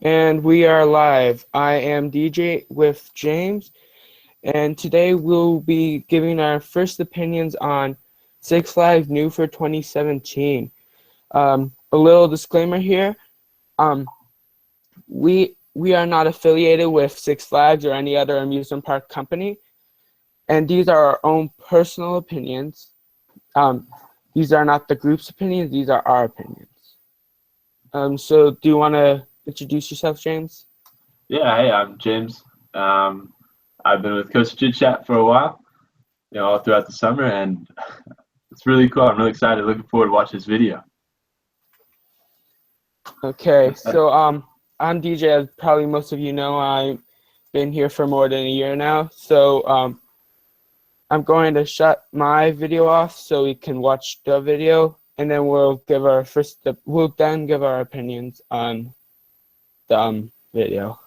And we are live. I am DJ with James, and today we'll be giving our first opinions on Six Flags New for 2017. A little disclaimer here. We are not affiliated with Six Flags or any other amusement park company, and these are our own personal opinions. These are not the group's opinions, these are our opinions. So do you want to introduce yourself, James? Yeah, hey, I'm James. I've been with Coach Chit for a while, all throughout the summer, and it's really cool. I'm really excited. Looking forward to watch this video. Okay, so I'm DJ, as probably most of you know. I've been here for more than a year now. So I'm going to shut my video off so we can watch the video, and then we'll then give our opinions on the video.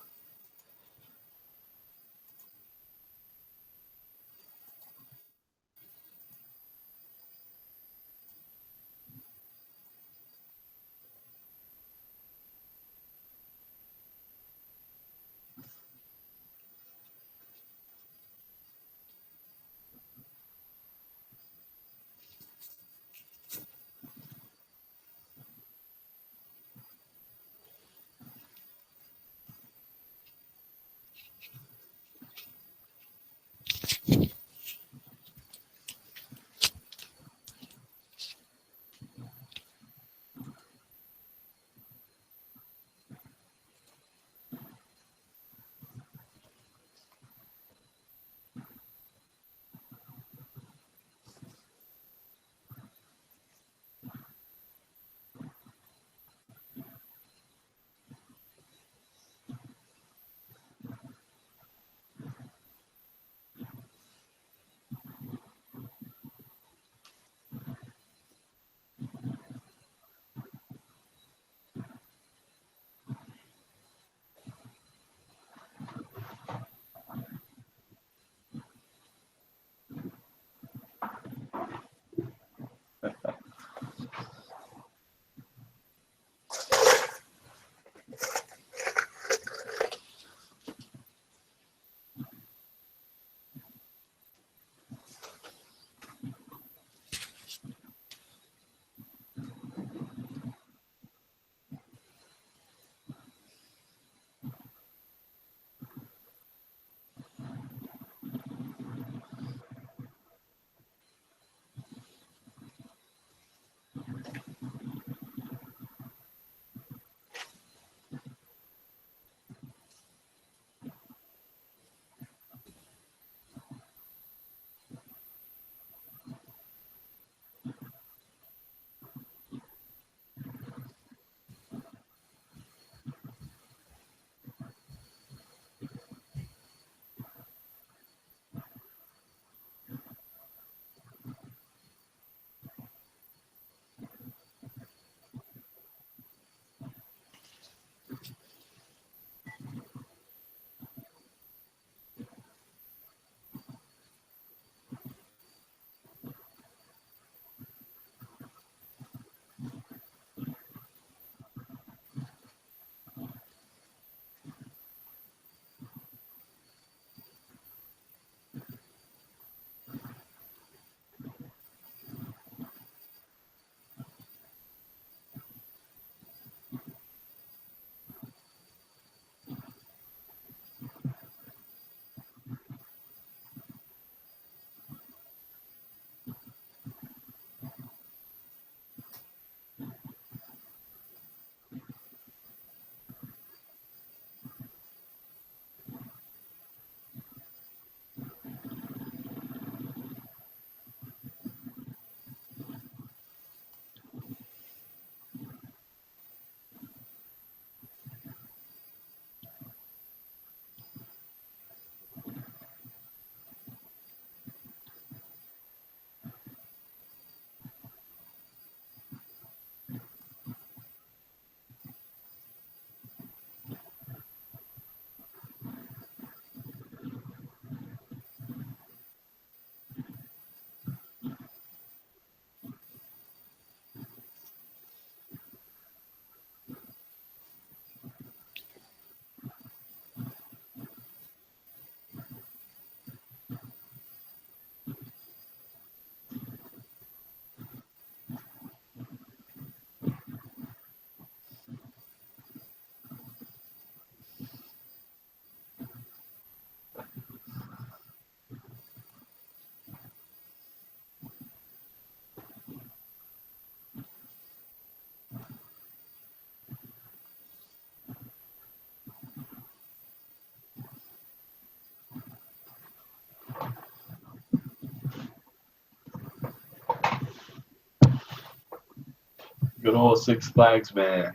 Good old Six Flags, man.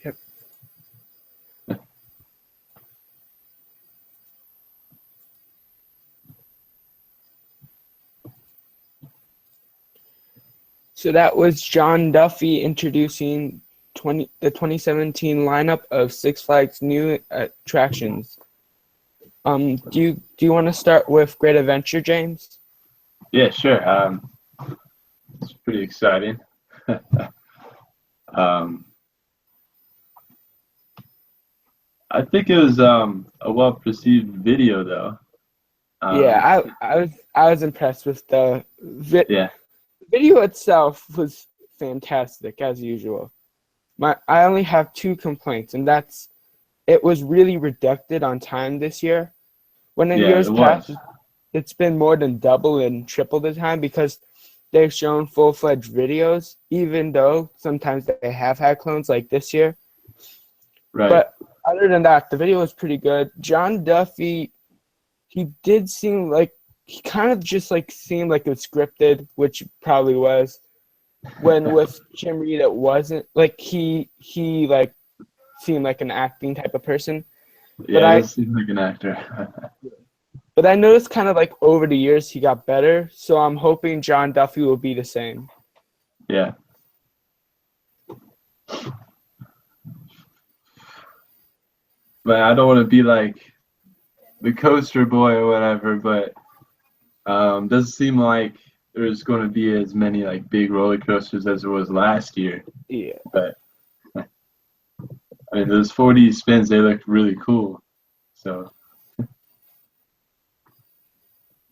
Yep. So that was John Duffy introducing the 2017 lineup of Six Flags new attractions. Do you want to start with Great Adventure, James? Yeah, sure. It's pretty exciting. I think it was a well-perceived video, though. Yeah, I was impressed with the Yeah, video itself was fantastic as usual. I only have two complaints, and that's it was really reduced on time this year. When in yeah, years it was. past, it's been more than double and triple the time because they've shown full-fledged videos, even though sometimes they have had clones like this year. Right. But other than that, the video was pretty good. John Duffy, he did seem like he kind of just like seemed like it was scripted, which probably was. When with Jim Reed, it wasn't like he like seemed like an acting type of person. Yeah, it does seem like an actor. But I noticed kind of like over the years he got better, so I'm hoping John Duffy will be the same. Yeah. But I don't want to be like the coaster boy or whatever, but doesn't seem like there's going to be as many like big roller coasters as there was last year. Yeah. But I mean, those 4D spins, they look really cool. So,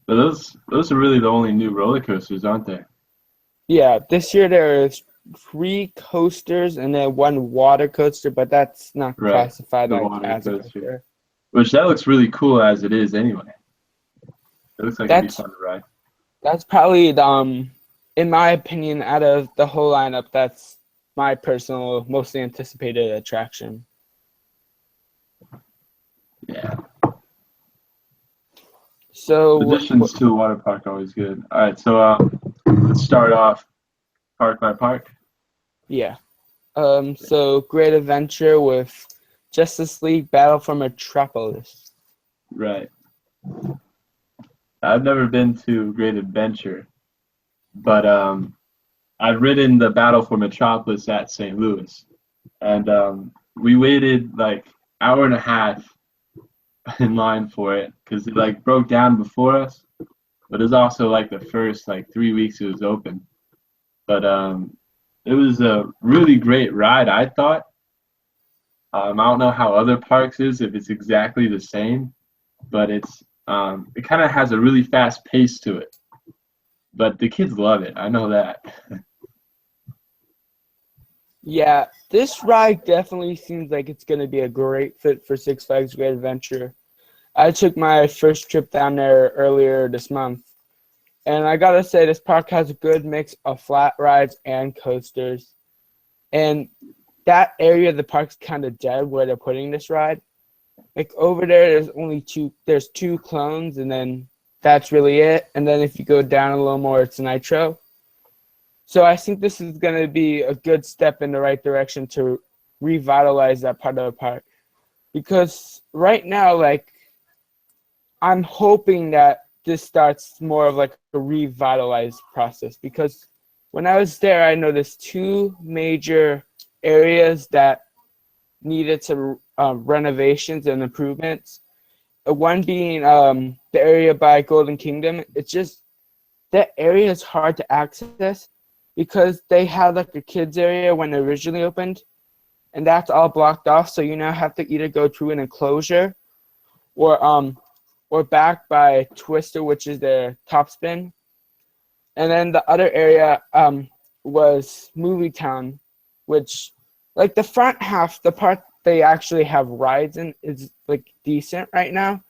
but those are really the only new roller coasters, aren't they? Yeah, this year there's 3 coasters and then 1 water coaster, but that's not Right. classified The like water as a coaster. coaster. Which that looks really cool as it is anyway. It looks like it'd be That's fun to ride. that's probably the in my opinion, out of the whole lineup, that's my personal most anticipated attraction. Yeah. So Additions to a water park are always good. All right, so let's start off park by park. yeah. So Great Adventure with Justice League Battle for Metropolis. Right. I've never been to Great Adventure, but I've ridden the Battle for Metropolis at St. Louis, and we waited like hour and a half in line for it because it like broke down before us. But it was also like the first like 3 weeks it was open. But it was a really great ride, I thought. I don't know how other parks is if it's exactly the same, but it kind of has a really fast pace to it. But the kids love it. I know that. Yeah, this ride definitely seems like it's going to be a great fit for Six Flags Great Adventure. I took my first trip down there earlier this month, and I gotta say this park has a good mix of flat rides and coasters. And that area of the park's kind of dead where they're putting this ride. Like over there, there's 2 clones, and then that's really it. And then if you go down a little more, it's Nitro. So I think this is going to be a good step in the right direction to revitalize that part of the park. Because right now, like, I'm hoping that this starts more of like a revitalized process. Because when I was there, I noticed 2 major areas that needed some renovations and improvements. One being the area by Golden Kingdom. It's just that area is hard to access because they had like a kids area when it originally opened, and that's all blocked off. So you now have to either go through an enclosure, or back by Twister, which is their top spin. And then the other area was Movie Town, which like the front half, the part they actually have rides in is like decent right now.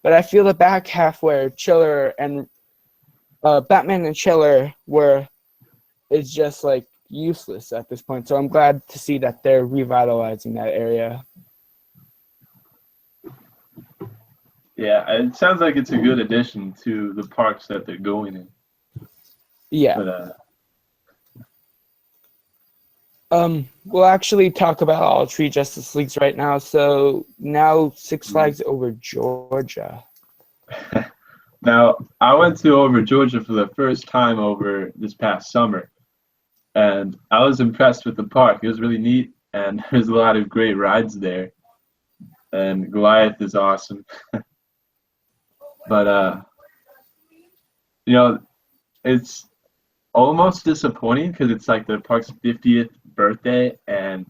But I feel the back half where Chiller and Batman and Chiller is just like useless at this point. So I'm glad to see that they're revitalizing that area. Yeah, it sounds like it's a good addition to the parks that they're going in. Yeah. But We'll actually talk about all three Justice Leagues right now. So now Six Flags Over Georgia. Now, I went to over Georgia for the first time over this past summer, and I was impressed with the park. It was really neat, and there's a lot of great rides there. And Goliath is awesome. But you know, it's almost disappointing because it's like the park's 50th birthday, and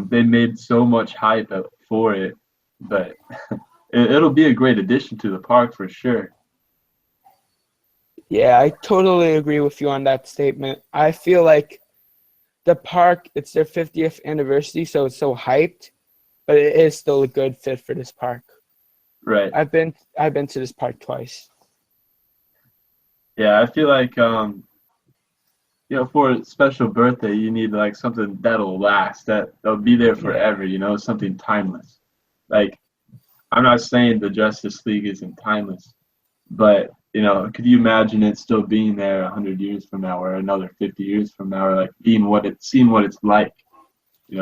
they made so much hype for it. But it'll be a great addition to the park for sure. Yeah, I totally agree with you on that statement. I feel like the park, it's their 50th anniversary, so it's so hyped, but it is still a good fit for this park. Right. I've been to this park twice. Yeah, I feel like for a special birthday, you need like something that'll last, that'll be there forever, something timeless. Like, I'm not saying the Justice League isn't timeless, but could you imagine it still being there 100 years from now, or another 50 years from now, or like seeing what it's like? I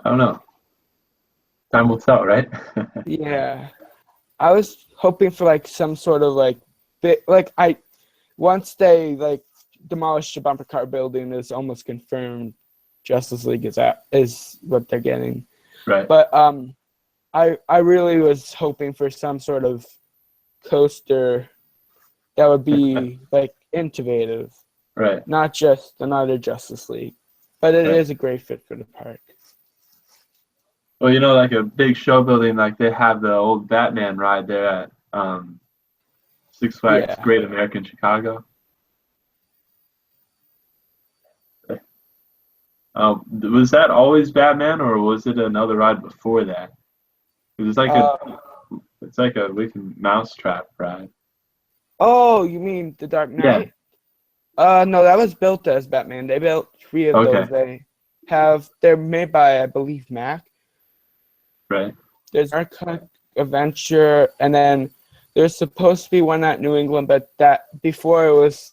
don't know. Time will tell, right? Yeah, I was hoping for like some sort of like once they like demolish the bumper car building, it's almost confirmed Justice League is what they're getting. Right. But I really was hoping for some sort of coaster that would be like innovative, Right. not just another Justice League. But it is a great fit for the park. Well, like a big show building, like they have the old Batman ride there at Six Flags Great American Chicago. Was that always Batman, or was it another ride before that? It's like a wicked mousetrap ride. Oh, you mean the Dark Knight? Yeah. No, that was built as Batman. They built 3 of those. They're made by, I believe, Mac. Right. There's Dark Knight Adventure, and then there's supposed to be one at New England, but that before it was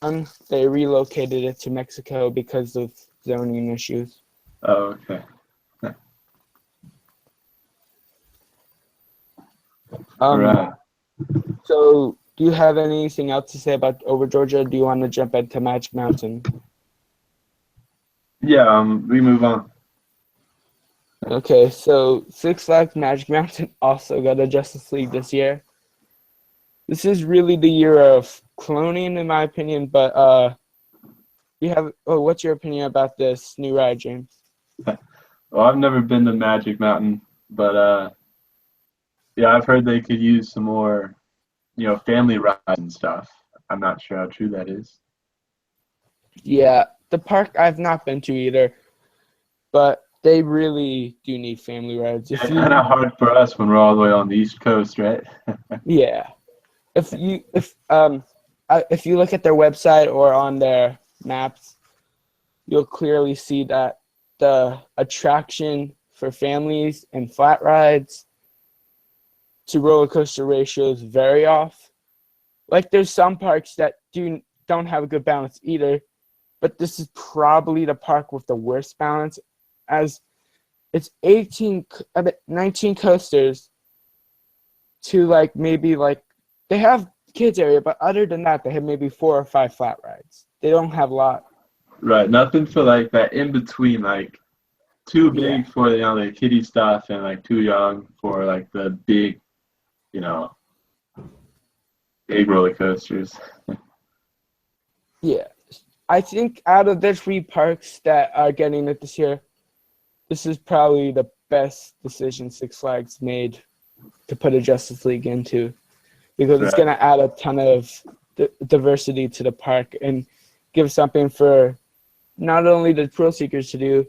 done, they relocated it to Mexico because of zoning issues. Oh, okay. Right. So, do you have anything else to say about Over Georgia? Do you want to jump into Magic Mountain? Yeah, we move on. Okay, so Six Flags Magic Mountain also got a Justice League this year. This is really the year of cloning, in my opinion, but what's your opinion about this new ride, James? Well, I've never been to Magic Mountain, but yeah, I've heard they could use some more, family rides and stuff. I'm not sure how true that is. Yeah, the park I've not been to either, but they really do need family rides. It's kind of hard for us when we're all the way on the East Coast, right? Yeah. If you look at their website or on their maps, you'll clearly see that the attraction for families and flat rides to roller coaster ratio is very off. Like, there's some parks that don't have a good balance either, but this is probably the park with the worst balance, as it's 19 coasters to like maybe like they have kids area, but other than that, they have maybe 4 or 5 flat rides. They don't have a lot. Right, nothing for like that in between, like too big for the kiddie stuff and like too young for like the big, big roller coasters. Yeah, I think out of the 3 parks that are getting it this year, this is probably the best decision Six Flags made to put a Justice League into, because it's going to add a ton of diversity to the park and give something for not only the thrill seekers to do,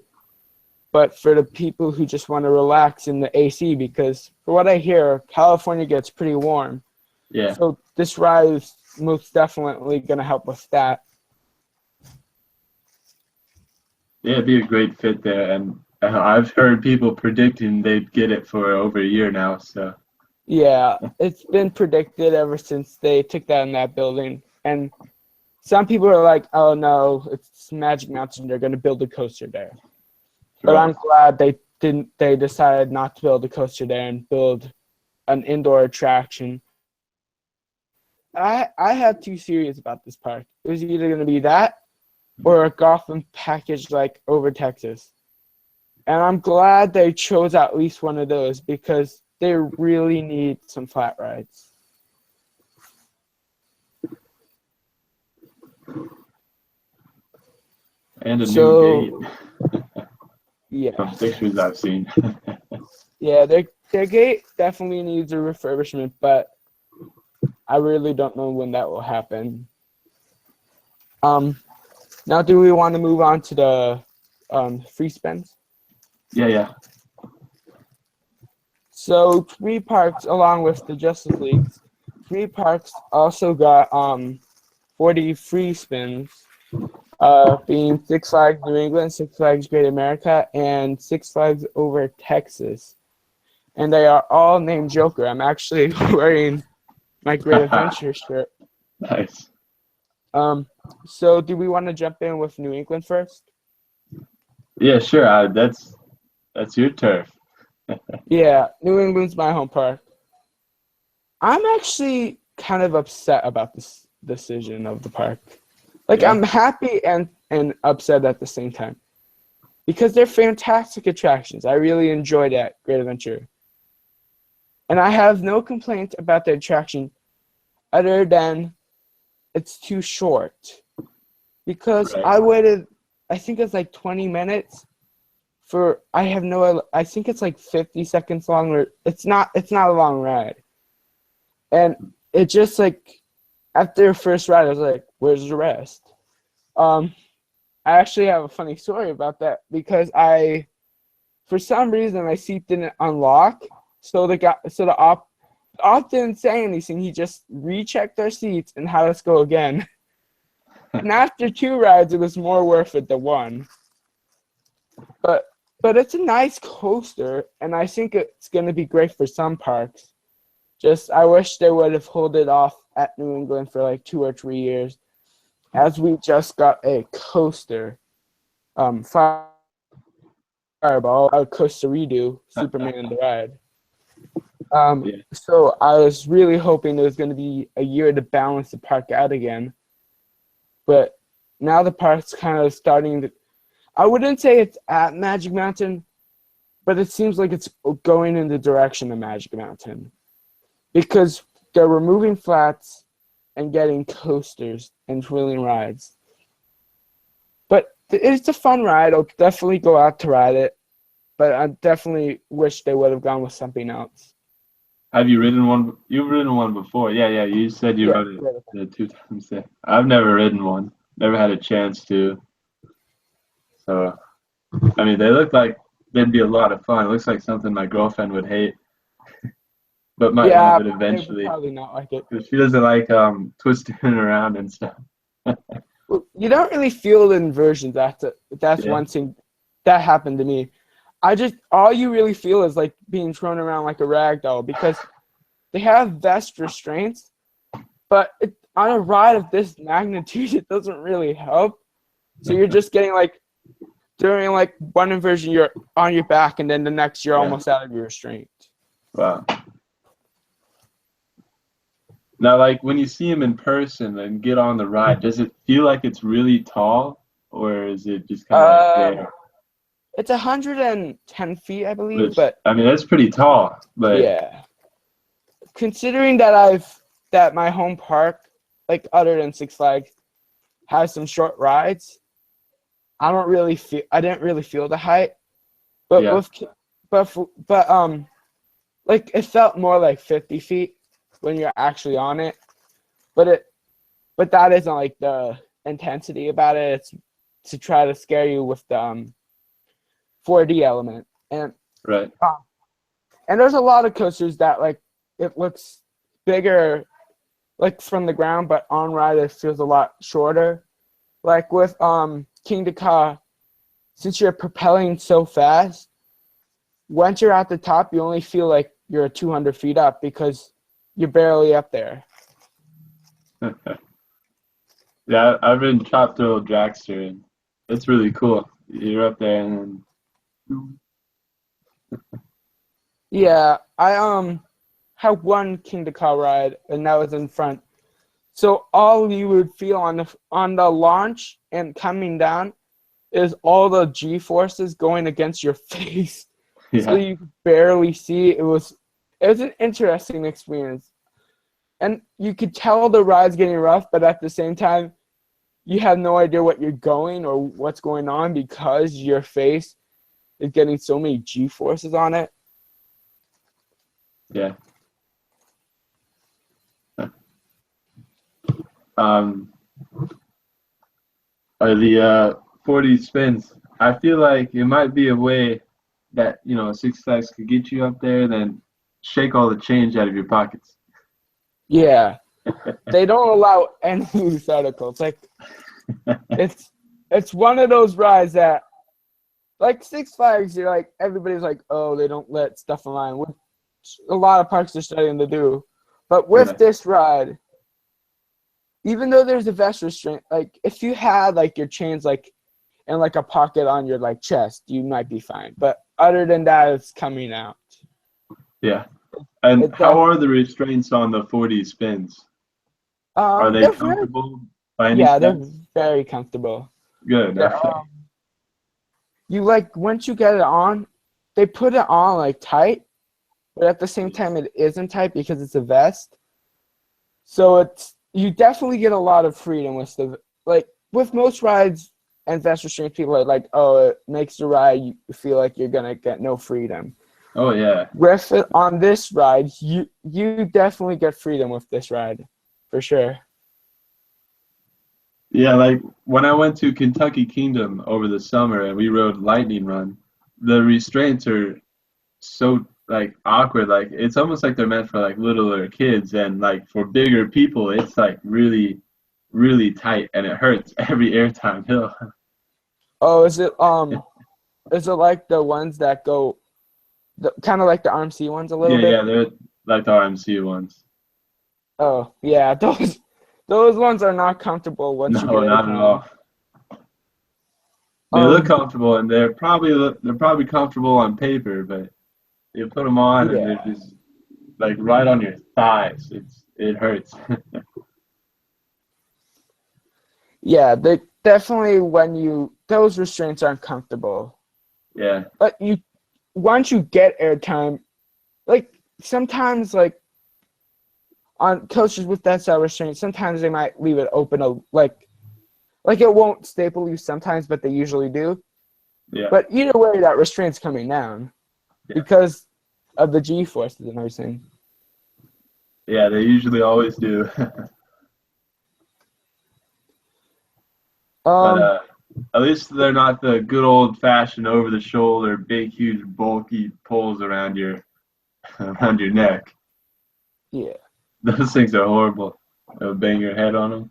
but for the people who just want to relax in the AC, because for what I hear, California gets pretty warm. Yeah. So this ride is most definitely going to help with that. Yeah, it'd be a great fit there, and I've heard people predicting they'd get it for over a year now. So. Yeah, it's been predicted ever since they took down that building, and some people are like, oh no, it's Magic Mountain, they're going to build a coaster there. But Right. I'm glad they decided not to build a coaster there and build an indoor attraction. I had two theories about this park. It was either going to be that or a Gotham package like over Texas. And I'm glad they chose at least one of those because they really need some flat rides. And a So, new gate yeah. from pictures I've seen. Yeah, their gate definitely needs a refurbishment, but I really don't know when that will happen. Now do we want to move on to the free spins? Yeah. So three parks, along with the Justice Leagues, three parks also got 40 free spins, being Six Flags New England, Six Flags Great America, and Six Flags Over Texas. And they are all named Joker. I'm actually wearing my Great Adventure shirt. Nice. So do we want to jump in with New England first? Yeah, sure. That's your turf. Yeah, New England's my home park. I'm actually kind of upset about this decision of the park. Like, Yeah. I'm happy and upset at the same time. Because they're fantastic attractions. I really enjoyed that Great Adventure. And I have no complaint about the attraction other than it's too short. Because Right. I waited, I think it's like 20 minutes for, I think it's like 50 seconds long, or it's not a long ride. And it just like, after the first ride, I was like, where's the rest? I actually have a funny story about that because for some reason, my seat didn't unlock. So the op didn't say anything. He just rechecked our seats and had us go again. And after two rides, it was more worth it than one. But it's a nice coaster, and I think it's going to be great for some parks. Just I wish they would have held it off at New England for like 2 or 3 years, as we just got a coaster, Fireball, a coaster redo, Superman the Ride. Yeah. So I was really hoping there was going to be a year to balance the park out again. But now the park's kind of starting to, I wouldn't say it's at Magic Mountain, but it seems like it's going in the direction of Magic Mountain. Because they're removing flats and getting coasters and thrilling rides. But it's a fun ride. I'll definitely go out to ride it. But I definitely wish they would have gone with something else. Have you ridden one? You've ridden one before. Yeah. You said you rode it 2 times. Yeah. I've never ridden one. Never had a chance to. So, I mean, they look like they'd be a lot of fun. It looks like something my girlfriend would hate, but might love it eventually. Probably not like it. Because she doesn't like twisting around and stuff. Well, you don't really feel the inversions. That's Yeah. one thing that happened to me. All you really feel is like being thrown around like a rag doll because they have vest restraints, but on a ride of this magnitude, it doesn't really help. So you're just getting like, during like one inversion, you're on your back, and then the next, you're almost out of your restraint. Wow. Now, like when you see him in person and get on the ride, does it feel like it's really tall, or is it just kind of like there? It's 110 feet, I believe, But I mean, that's pretty tall. But yeah, considering that my home park, like other than Six Flags, has some short rides, I didn't really feel the height. But yeah. Like it felt more like 50 feet when you're actually on it. But that isn't like the intensity about it. It's to try to scare you with the 4D element. And Right. And there's a lot of coasters that like it looks bigger like from the ground, but on ride it feels a lot shorter. Like with King Ka, since you're propelling so fast, once you're at the top, you only feel like you're 200 feet up because you're barely up there. Yeah, I've ridden Chop Thrill Dragster, and it's really cool. You're up there, and then Yeah, I had one King to Car ride, and that was in front. So all you would feel on the launch and coming down is all the G forces going against your face, so yeah, you could barely see. It was an interesting experience, and you could tell the ride's getting rough, but at the same time, you have no idea what you're going or what's going on because your face is getting so many G forces on it. yeah. Um, the 40 spins. I feel like it might be a way that Six Flags could get you up there, then shake all the change out of your pockets. Yeah, they don't allow any loose articles. Like it's one of those rides that, like Six Flags, you're like everybody's like, oh, they don't let stuff online, which a lot of parks are starting to do. But with Yeah. this ride, even though there's a vest restraint, like if you had like your chains like in like a pocket on your like chest, you might be fine. But other than that, it's coming out. Yeah. And It how def- are the restraints on the 40 spins? Are they they're very, comfortable by any yeah, they're sense? very comfortable. Good. They're, Okay. you like once you get it on, they put it on like tight, but at the same time it isn't tight because it's a vest. So you definitely get a lot of freedom with with most rides and vest restraints. People are like, oh, it makes the ride you feel like you're gonna get no freedom. Oh yeah. With it on this ride, you definitely get freedom with this ride, for sure. Yeah, like when I went to Kentucky Kingdom over the summer and we rode Lightning Run, the restraints are so like awkward. Like it's almost like they're meant for like littler kids, and like for bigger people, it's like really, really tight, and it hurts every airtime hill. Oh, is it like the ones that go, kind of like the RMC ones a little Yeah, yeah, bit? they're like the RMC ones. Oh, yeah, those ones are not comfortable once you No, get not at airtime. all. They look Um, comfortable, and they're probably comfortable on paper, but you put them on, and they're yeah, just like right on your thighs. It hurts. yeah, they definitely those restraints aren't comfortable. Yeah, But once you get airtime, like sometimes like on coasters with that style restraint, sometimes they might leave it open like it won't staple you sometimes, but they usually do. yeah, But either way, that restraint's coming down yeah, because of the G forces and everything. yeah. They usually always do. But Um, at least they're not the good old fashioned over the shoulder, big, huge, bulky poles around your around your neck. yeah. Those things are horrible. They'll bang your head on them.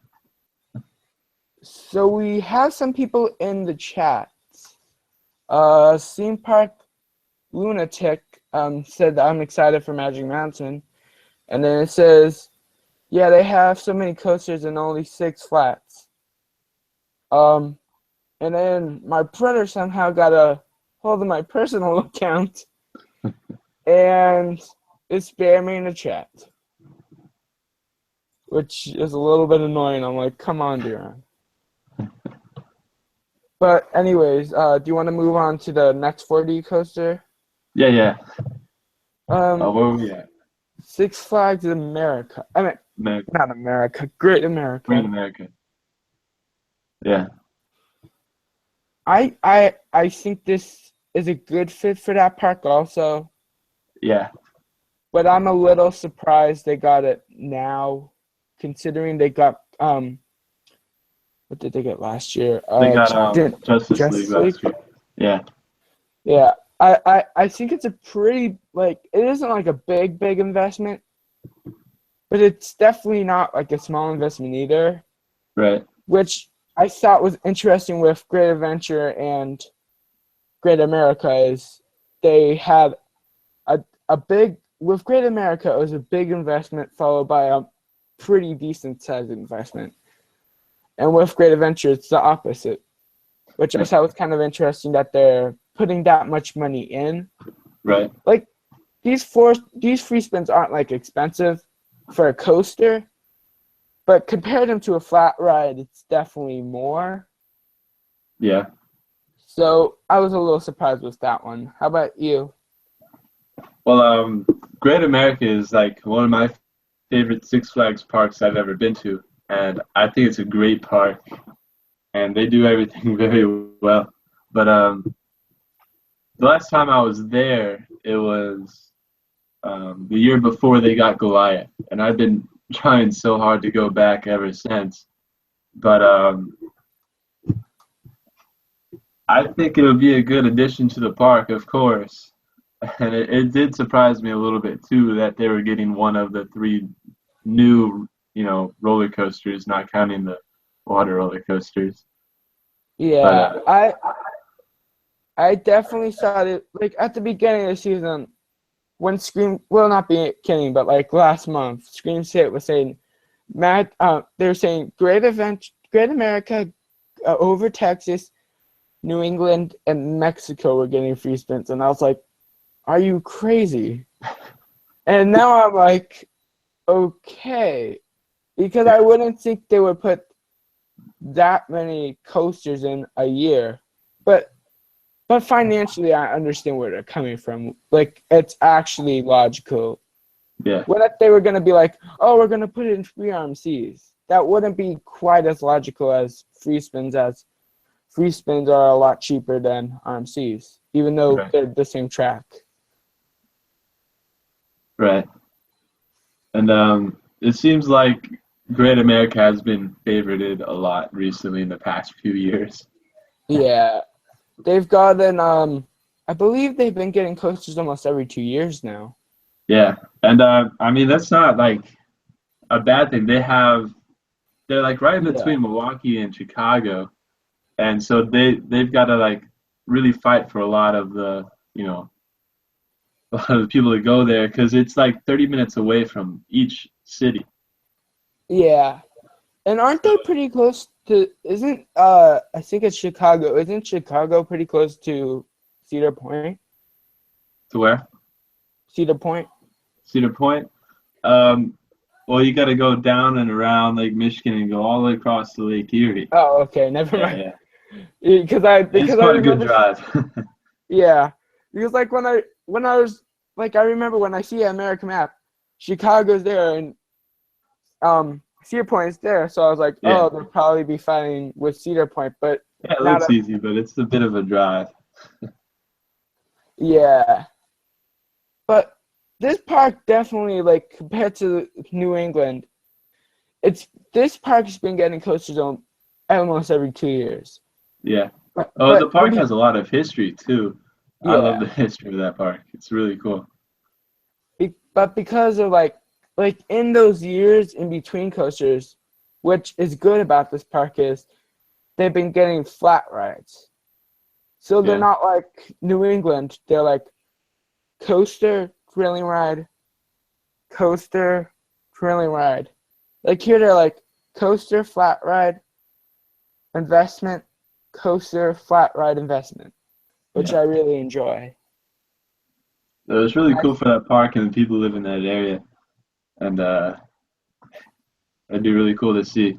So we have some people in the chat. Theme Park Lunatic said that I'm excited for Magic Mountain. And then it says, yeah, they have so many coasters and only 6 flats. And then my brother somehow got a hold of my personal account and is spamming the chat, which is a little bit annoying. I'm like, come on, Dion. But anyways, do you want to move on to the next 4D coaster? Yeah, yeah. Um, Where were we at? Six Flags America. I mean, America. not America. Great We're in America. America. Yeah, I think this is a good fit for that park also, yeah. but I'm a little surprised they got it now, considering they got what did they get last year? They got Justice League Justice League. last year. Yeah, Yeah, I think it's a pretty it isn't like a big investment, but it's definitely not like a small investment either, right. which I thought was interesting with Great Adventure and Great America is they had a big with Great America it was a big investment followed by a pretty decent sized investment. And with Great Adventure, it's the opposite, which I thought was kind of interesting that they're putting that much money in. Right. Like these free spins aren't like expensive for a coaster, but compared them to a flat ride, it's definitely more. Yeah. So I was a little surprised with that one. How about you? Well, Great America is like one of my favorite Six Flags parks I've ever been to, and I think it's a great park, and they do everything very well. But the last time I was there, it was the year before they got Goliath, and I've been trying so hard to go back ever since. But I think it'll be a good addition to the park, of course. And it did surprise me a little bit too that they were getting one of the three new, roller coasters, not counting the water roller coasters. Yeah, But I definitely saw it like at the beginning of the season when Scream, well, not being kidding, but like last month, Scream City was saying, they were saying Great America, over Texas, New England, and Mexico were getting free spins, and I was like, are you crazy? And now I'm like, okay, because I wouldn't think they would put that many coasters in a year, but financially, I understand where they're coming from. Like, it's actually logical. yeah, What if they were going to be like, oh, we're going to put it in free RMCs? That wouldn't be quite as logical as free spins are a lot cheaper than RMCs, even though right, they're the same track. right. And it seems like Great America has been favorited a lot recently in the past few years. Yeah. They've gotten, I believe they've been getting coasters almost every 2 years now. Yeah, and I mean that's not like a bad thing. They're like right Yeah. between Milwaukee and Chicago, and so they've got to like really fight for a lot of the a lot of the people that go there because it's like 30 minutes away from each city. Yeah. And aren't So they pretty close to, I think it's Chicago. Isn't Chicago pretty close to Cedar Point? to where? Cedar Point? Cedar Point. Um, well, you got to go down and around Lake Michigan and go all the way across to Lake Erie. Oh, okay, never Yeah, mind. yeah. It's Because I quite a good remember, drive. yeah, because like when I was like I remember when I see an American map, Chicago's there and Cedar Point's there, so I was like, Yeah. oh, they'll probably be fighting with Cedar Point, but Yeah, it not looks easy, but it's a bit of a drive. yeah. But this park definitely, like, compared to New England, this park has been getting coasters on almost every 2 years. Yeah. But Oh, the park has a lot of history too. I love yeah, the history of that park. It's really cool. but because of like in those years in between coasters, which is good about this park is they've been getting flat rides. So they're Yeah. not like New England. They're like coaster, thrilling ride, coaster, thrilling ride. Like here they're like coaster, flat ride, investment, coaster, flat ride, investment, which Yeah. I really enjoy. It was really cool for that park and the people who live in that area. And it'd be really cool to see.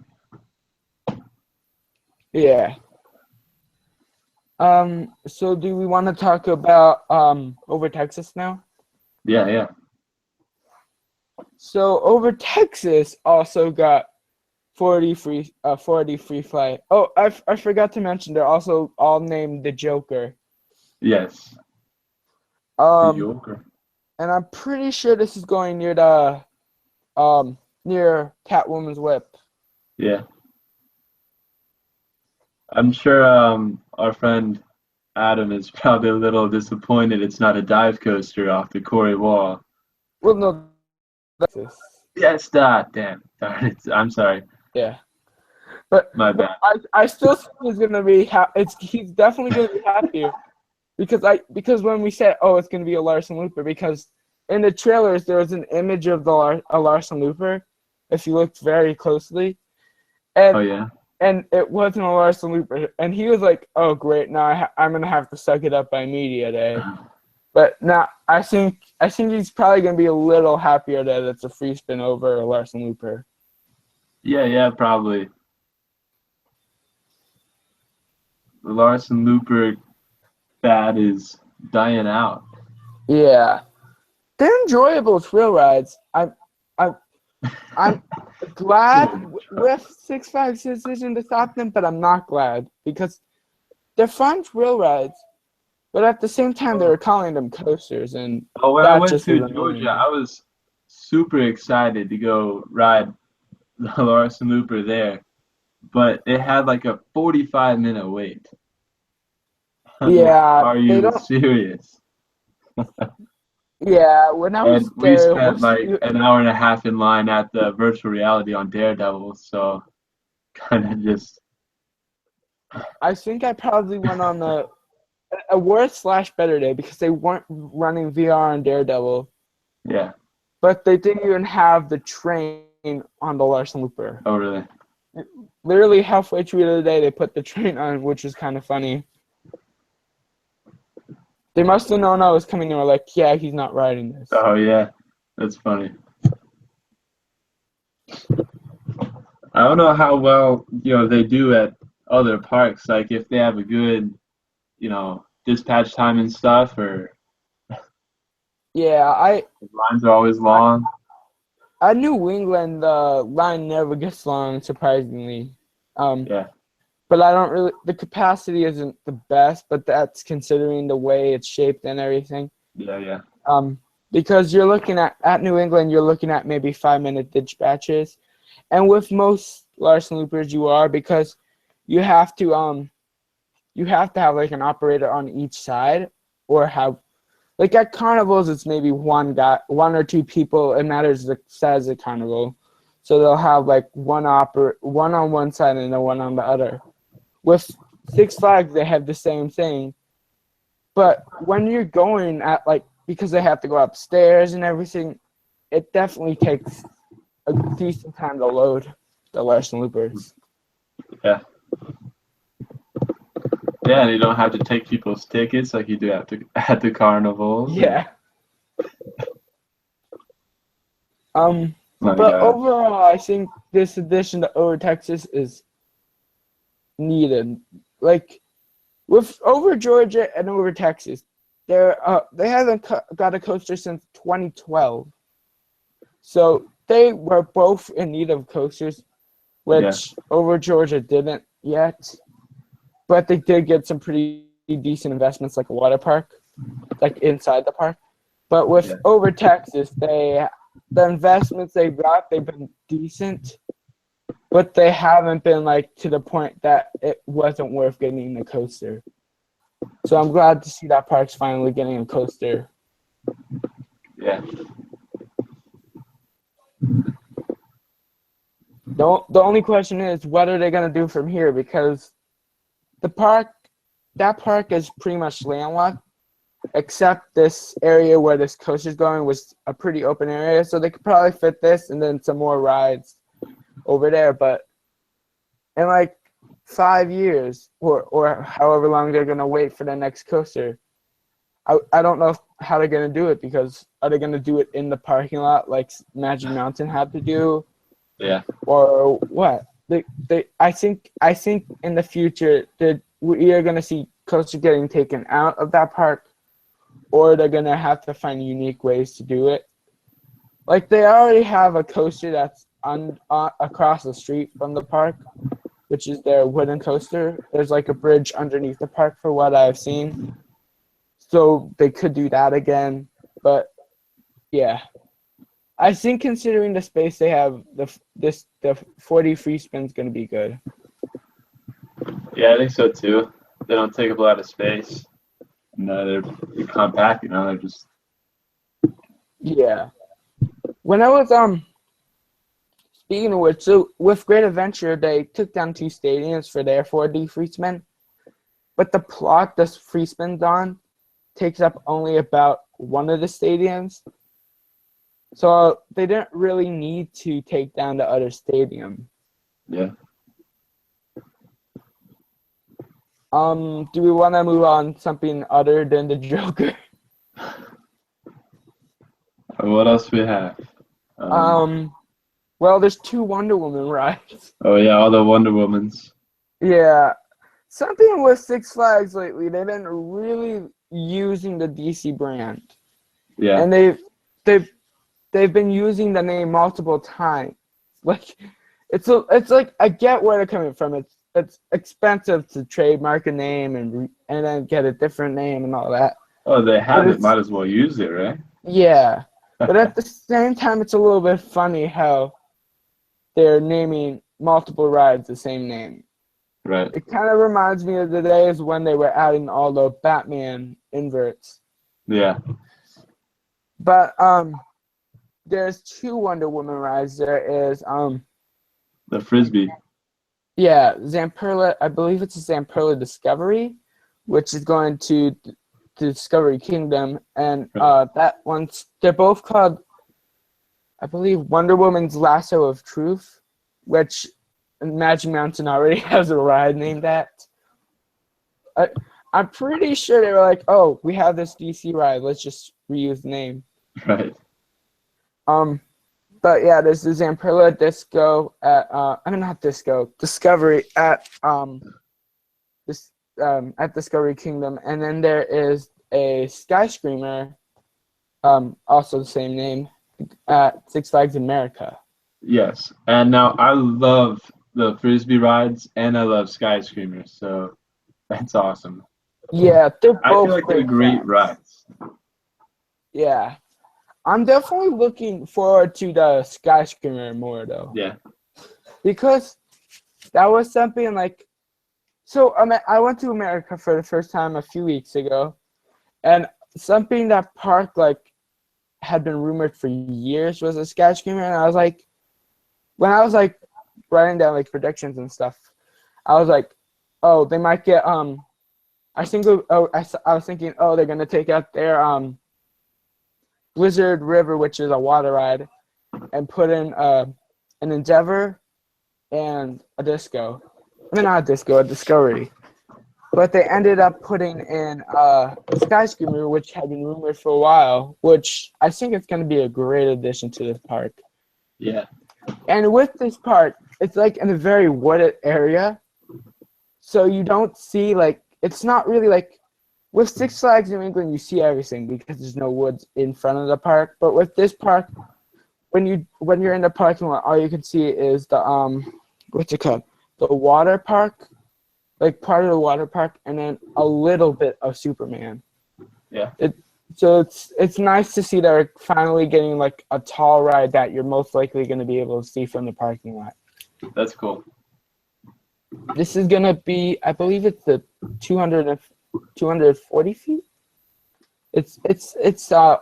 Yeah. So do we want to talk about over Texas now? Yeah, yeah. So over Texas also got 40 free flight. Oh, I forgot to mention they're also all named the Joker. Yes. The Um, Joker. and I'm pretty sure this is going near Catwoman's whip. Yeah. I'm sure our friend Adam is probably a little disappointed it's not a dive coaster off the Corey Wall. Well, no, Texas. Yes, that. Damn. Darn it. I'm sorry. Yeah. But My bad. I still think he's gonna be he's definitely gonna be happier because when we said it's gonna be a Larson Looper because in the trailers there was an image of a Larson Looper if you looked very closely Oh, and yeah. and it wasn't a Larson Looper, and he was like, "Oh, great! Now I'm gonna have to suck it up by media day." But now I think he's probably gonna be a little happier that it's a free spin over a Larson Looper. Yeah, probably. The Larson Looper fad is dying out. Yeah, they're enjoyable thrill rides. I'm glad with Six Flags' decision to stop them, but I'm not glad because they're fun thrill rides. But at the same time, they were calling them coasters, and When I that went just to was Georgia, annoying. I was super excited to go ride the Larson Looper there, but it had like a 45-minute wait. I'm like, Yeah, are they you don't. serious? Yeah, when I And was we there, it spent was. like an hour and a half in line at the virtual reality on Daredevil, so kind of just I think I probably went on a worse/better day because they weren't running VR on Daredevil, yeah. but they didn't even have the train on the Larson Looper. Oh really? Literally halfway through the day, they put the train on, which was kind of funny. They must have known I was coming and were like, "Yeah, he's not riding this." Oh yeah, that's funny. I don't know how well they do at other parks. Like if they have a good dispatch time and stuff, or Yeah, the lines are always long. at New England, the line never gets long, surprisingly. Yeah, But I don't really. The capacity isn't the best, but that's considering the way it's shaped and everything. yeah. Because you're looking at New England, you're looking at maybe 5-minute dispatches, and with most Larson Loopers, you are because you have to have like an operator on each side, or have like at carnivals it's maybe one or two people. It matters the size of the carnival, so they'll have like one on one side and then one on the other. With Six Flags, they have the same thing, but when you're going at like because they have to go upstairs and everything, it definitely takes a decent time to load the Larson Loopers. Yeah. Yeah, and you don't have to take people's tickets like you do at the carnivals. Yeah. My But God. overall, I think this addition to Over Texas is needed. Like with Over Georgia and Over Texas, they haven't got a coaster since 2012. So they were both in need of coasters, Yeah. which Over Georgia didn't yet. But they did get some pretty decent investments, like a water park, like inside the park. But with Over Texas, the investments they got, they've been decent, but they haven't been like to the point that it wasn't worth getting the coaster. So I'm glad to see that park's finally getting a coaster. Yeah. The only question is, what are they gonna do from here? Because that park is pretty much landlocked, except this area where this coaster's going was a pretty open area, so they could probably fit this and then some more rides over there. But in like 5 years or however long they're gonna wait for the next coaster, I don't know how they're gonna do it, because are they gonna do it in the parking lot like Magic Mountain had to do? Yeah. Or what? I think in the future that we are gonna see coasters getting taken out of that park, or they're gonna have to find unique ways to do it. Like they already have a coaster that's across the street from the park, which is their wooden coaster. There's like a bridge underneath the park for what I've seen. So they could do that again. But yeah. I think considering the space they have, the 40 free spin's gonna be good. Yeah, I think so too. They don't take up a lot of space. And they're compact, they're just Yeah. When I was speaking of which, so with Great Adventure, they took down 2 stadiums for their 4D free spin, but the plot this free spin's on takes up only about one of the stadiums. So they didn't really need to take down the other stadium. Yeah. Do we want to move on something other than the Joker? What else we have? Well, there's 2 Wonder Woman rides. Oh yeah, all the Wonder Womans. Yeah. Something with Six Flags lately, they've been really using the DC brand. Yeah. And they've been using the name multiple times. Like it's like I get where they're coming from. It's expensive to trademark a name and then get a different name and all that. Oh, they have But it. Might as well use it, right? yeah. But at the same time, it's a little bit funny how they're naming multiple rides the same name. Right. It kind of reminds me of the days when they were adding all the Batman inverts. Yeah. But there's 2 Wonder Woman rides. There is The Frisbee. yeah, Zamperla. I believe it's a Zamperla Discovery, which is going to Discovery Kingdom, and that one's they're both called, I believe, Wonder Woman's Lasso of Truth, which Magic Mountain already has a ride named that. I'm pretty sure they were like, oh, we have this DC ride, let's just reuse the name. Right. But yeah, there's the Zamperla Disco at not Disco, Discovery at at Discovery Kingdom, and then there is a Sky Screamer, also the same name, at Six Flags America. Yes. And now I love the Frisbee rides and I love Sky Screamers, so that's awesome. Yeah, they're both I feel like they're great rides. Yeah. I'm definitely looking forward to the Sky Screamer more though. Yeah. Because that was something like, so I went to America for the first time a few weeks ago, and something that park like had been rumored for years was a Sky Screamer, and I was like, when I was like writing down like predictions and stuff, I was like, oh, they might get I was thinking, oh, they're gonna take out their Blizzard River, which is a water ride, and put in an Endeavor and a Disco. I mean, not a Disco, a Discovery. But they ended up putting in Sky Screamer, which had been rumored for a while, which I think it's going to be a great addition to this park. Yeah. And with this park, it's like in a very wooded area. So you don't see like, it's not really like, with Six Flags New England, you see everything because there's no woods in front of the park. But with this park, when you're in the parking lot, all you can see is the what's it called? The water park, like part of the water park, and then a little bit of Superman. Yeah. So it's nice to see they're finally getting like a tall ride that you're most likely going to be able to see from the parking lot. That's cool. This is going to be, I believe it's the 240 feet. It's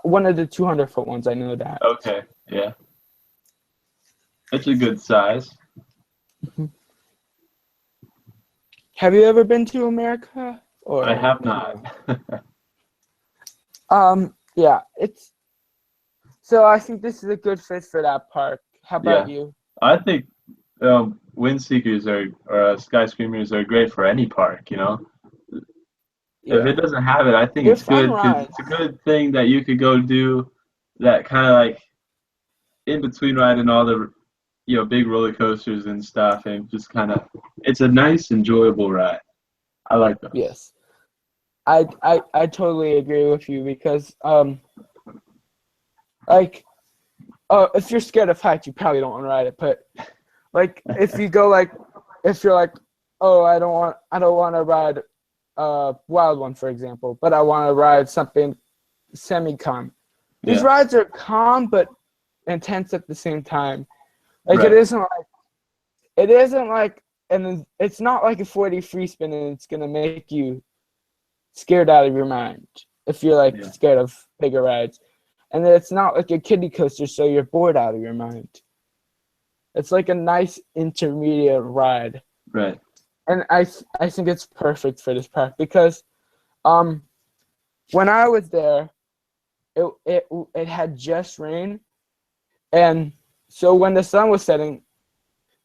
one of the 200-foot ones. I know that. Okay. Yeah. It's a good size. Have you ever been to America? Or I have not. Yeah, so I think this is a good fit for that park. How about you? I think wind seekers or Sky Screamers are great for any park, you know. Yeah. If it doesn't have it, I think They're it's good fun because rides. it's a good thing that you could go do that kind of like in between riding all the big roller coasters and stuff, and just kind of it's a nice, enjoyable ride. I like those. Yes. I totally agree with you because if you're scared of heights, you probably don't want to ride it. But like if you're like, oh, I don't want to ride Wild One, for example, but I want to ride something semi-calm. These rides are calm but intense at the same time. Like Right. it isn't like, and it's not like a 4D free spin and it's gonna make you scared out of your mind if you're like scared of bigger rides. And it's not like a kiddie coaster, so you're bored out of your mind. It's like a nice intermediate ride. Right. And I think it's perfect for this park because when I was there, it had just rained, and so when the sun was setting,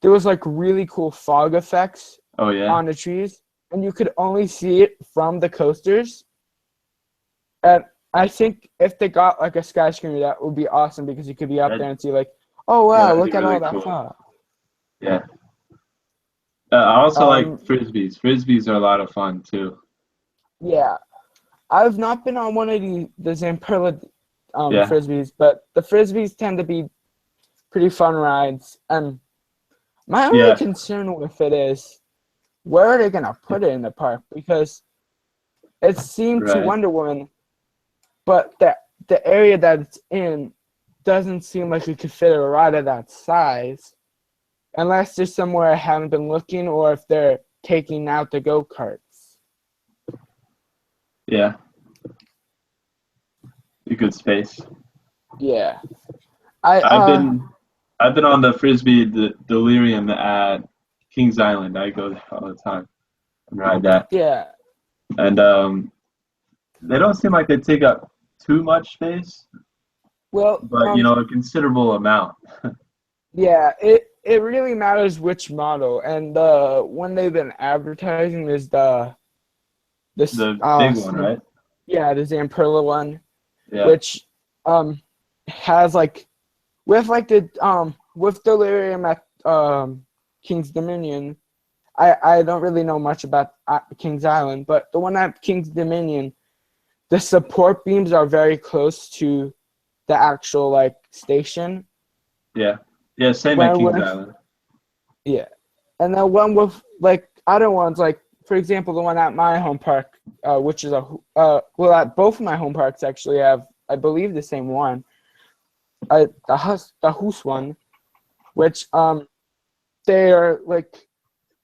there was like really cool fog effects Oh yeah. on the trees. and you could only see it from the coasters. And I think if they got like a sky screen, that would be awesome because you could be up That, there and see like, oh yeah, wow, that'd look be at really all that cool. fog. Yeah. I also like Um, frisbees. Frisbees are a lot of fun too. yeah, I've not been on one of the Zamperla Yeah. frisbees, but the frisbees tend to be pretty fun rides. And my only Yeah. concern with it is where are they gonna put it in the park? Because it's themed to Right. Wonder Woman, but the area that it's in doesn't seem like it could fit a ride of that size, unless there's somewhere I haven't been looking, or if they're taking out the go-karts. Yeah. A good space. Yeah, I've been on the frisbee delirium at Kings Island. I go there all the time and ride that. yeah. And they don't seem like they take up too much space, Well, but a considerable amount. yeah. It really matters which model, and the one they've been advertising is this The big one, right? yeah, the Zamperla one, Yeah. which has like with Delirium at King's Dominion. I don't really know much about King's Island, but the one at King's Dominion, the support beams are very close to the actual like station. Yeah. Yeah, same at Kings Island. Yeah, and the one with like other ones, like for example, the one at my home park, which is well, at both of my home parks actually have, I believe, the same one. The Hoos one, which they are like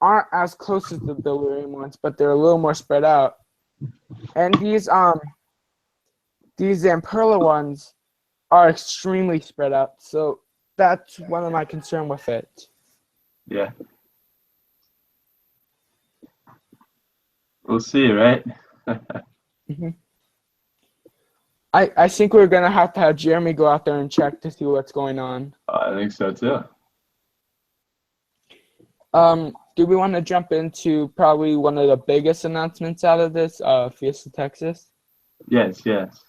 aren't as close as the Delirium ones, but they're a little more spread out. And these Zamperla ones are extremely spread out. So that's one of my concern with it. Yeah. We'll see, right? Mm-hmm. I think we're gonna have to have Jeremy go out there and check to see what's going on. I think so too. Do we want to jump into probably one of the biggest announcements out of this, Fiesta Texas? Yes, yes.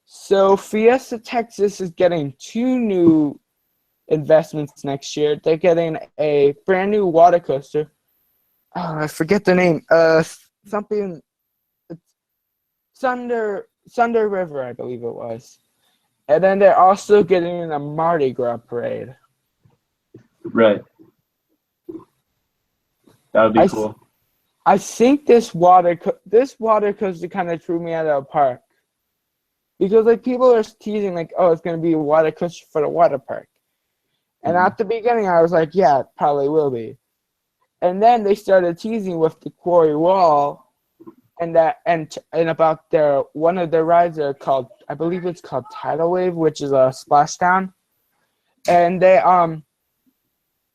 So Fiesta Texas is getting 2 new investments next year. They're getting a brand new water coaster. Oh, I forget the name. Something. It's Thunder River, I believe it was. And then they're also getting a Mardi Gras parade. Right. That would be cool. I think this water coaster kind of threw me out of the park. Because like people are teasing like, oh, it's gonna be a water coaster for the water park. And at the beginning I was like, yeah, it probably will be. And then they started teasing with the quarry wall and about one of their rides are called, I believe it's called Tidal Wave, which is a splashdown. And they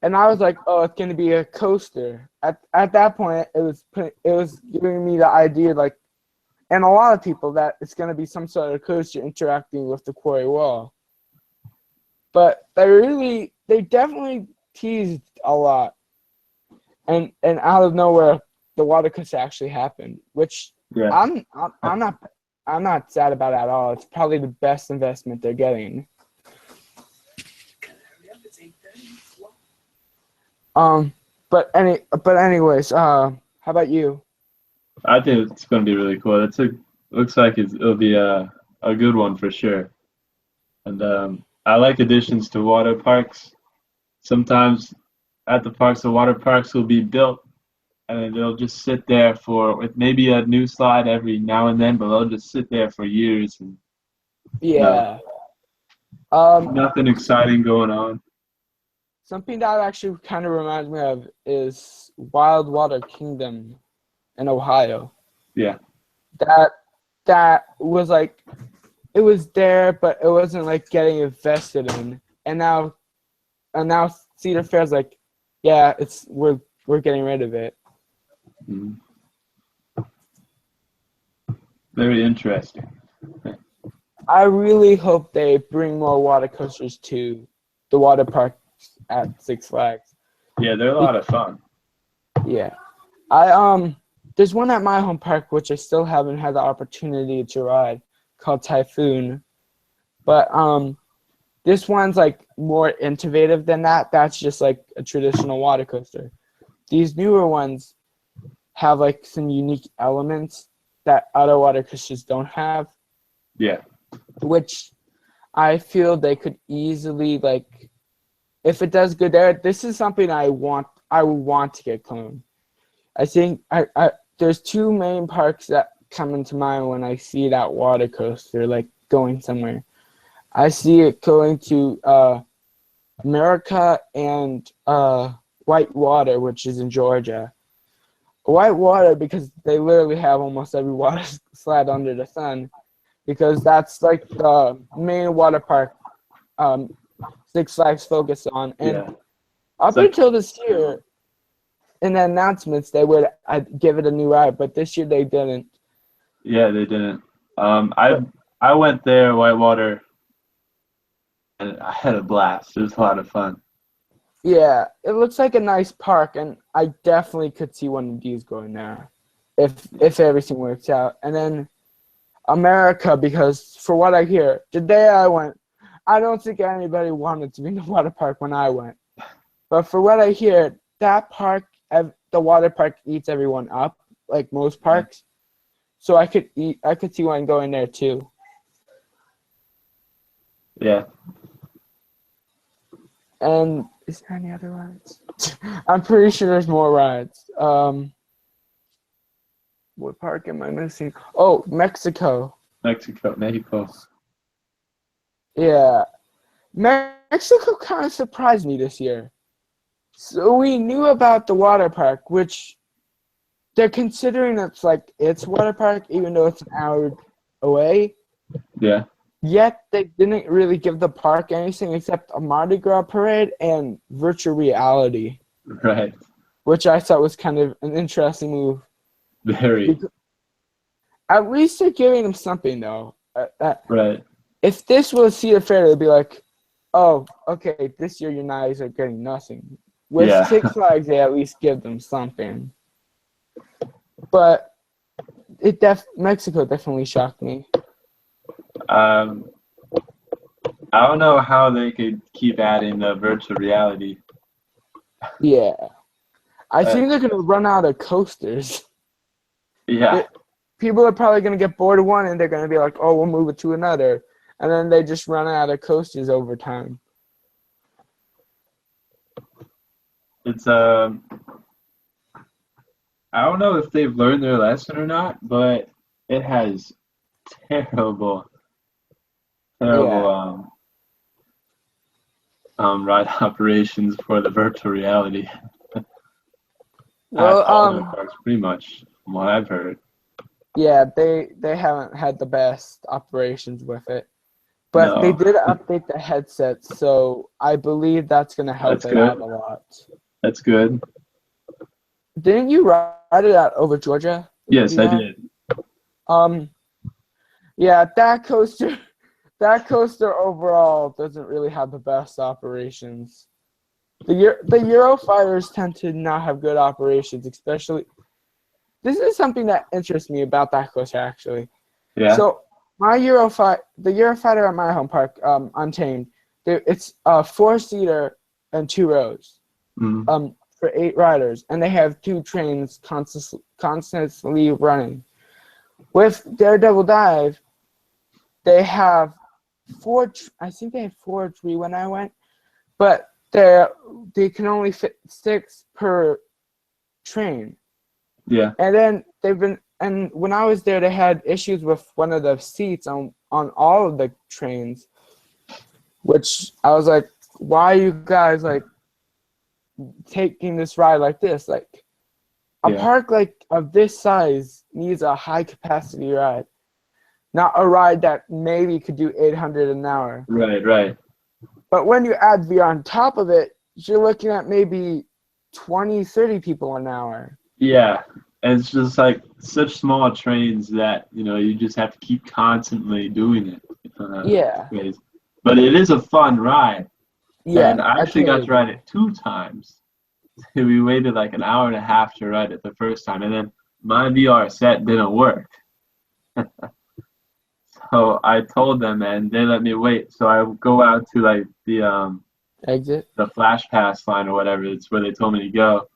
and I was like, oh, it's gonna be a coaster. At that point it was giving me the idea, like, and a lot of people, that it's gonna be some sort of coaster interacting with the quarry wall. But they definitely teased a lot. And out of nowhere, the water coaster actually happened, which I'm not sad about it at all. It's probably the best investment they're getting. But anyways, how about you? I think it's going to be really cool. Looks like it'll be a good one for sure. And I like additions to water parks. Sometimes at the parks, the water parks will be built, and then they'll just sit there with maybe a new slide every now and then, but they'll just sit there for years. And Yeah. nothing exciting going on. Something that actually kind of reminds me of is Wild Water Kingdom in Ohio. Yeah. That was like, it was there, but it wasn't like getting invested in. And now Cedar Fair's like, yeah, we're getting rid of it. Mm-hmm. Very interesting. I really hope they bring more water coasters to the water parks at Six Flags. Yeah, they're a lot of fun. Yeah, There's one at my home park which I still haven't had the opportunity to ride, called Typhoon. But this one's like more innovative than that. That's just like a traditional water coaster. These newer ones have like some unique elements that other water coasters don't have. Yeah. Which I feel they could easily, like, if it does good there, this is something I would want to get cloned. I think there's two main parks that come into mind when I see that water coaster, like, going somewhere. I see it going to America and Whitewater, which is in Georgia. Whitewater, because they literally have almost every water slide under the sun, because that's like the main water park Six Flags focus on. And up until this year, in the announcements, they would give it a new ride, but this year they didn't. Yeah, they didn't. I went there, Whitewater, and I had a blast. It was a lot of fun. Yeah, it looks like a nice park, and I definitely could see one of these going there if everything works out. And then America, because for what I hear, the day I went, I don't think anybody wanted to be in the water park when I went. But for what I hear, that park, the water park eats everyone up, like most parks. So I could see one going there too. Yeah. And is there any other rides? I'm pretty sure there's more rides. What park am I missing? Oh, Mexico. Mexico. Yeah. Mexico kind of surprised me this year. So we knew about the water park, which they're considering it's water park, even though it's an hour away. Yeah. Yet they didn't really give the park anything except a Mardi Gras parade and virtual reality. Right. Which I thought was kind of an interesting move. Very. At least they're giving them something, though. Right. If this was Cedar Fair, it'd be like, oh, okay, this year your knives are getting nothing. With Six Flags, they at least give them something. But Mexico definitely shocked me. I don't know how they could keep adding the virtual reality. Yeah. I think they're going to run out of coasters. Yeah. People are probably going to get bored of one, and they're going to be like, oh, we'll move it to another. And then they just run out of coasters over time. It's I don't know if they've learned their lesson or not, but it has terrible ride operations for the virtual reality. Well, parks, pretty much from what I've heard. Yeah, they haven't had the best operations with it. But they did update the headsets, so I believe that's going to help it out a lot. That's good. Didn't you ride it out over Georgia? Yes, I did. Yeah, that coaster overall doesn't really have the best operations. The Eurofighters tend to not have good operations, especially. This is something that interests me about that coaster, actually. Yeah. So the Eurofighter at my home park, Untamed, it's a 4-seater and 2 rows. Mm-hmm. For 8 riders, and they have 2 trains constantly running. With Daredevil Dive, they have 4. I think they had 4 or 3 when I went, but they can only fit 6 per train. Yeah. And then and when I was there, they had issues with one of the seats on all of the trains, which I was like, why are you guys like taking this ride like this? Like a park like of this size needs a high capacity ride, not a ride that maybe could do 800 an hour. Right. But when you add VR on top of it, you're looking at maybe 20, 30 people an hour. Yeah, and it's just like such small trains that you just have to keep constantly doing it. Yeah. But it is a fun ride. Yeah, and I actually got to ride it 2 times. we waited like an hour and a half to ride it the first time, and then my VR set didn't work. So I told them, and they let me wait. So I go out to like Exit. the Flash Pass line or whatever. It's where they told me to go,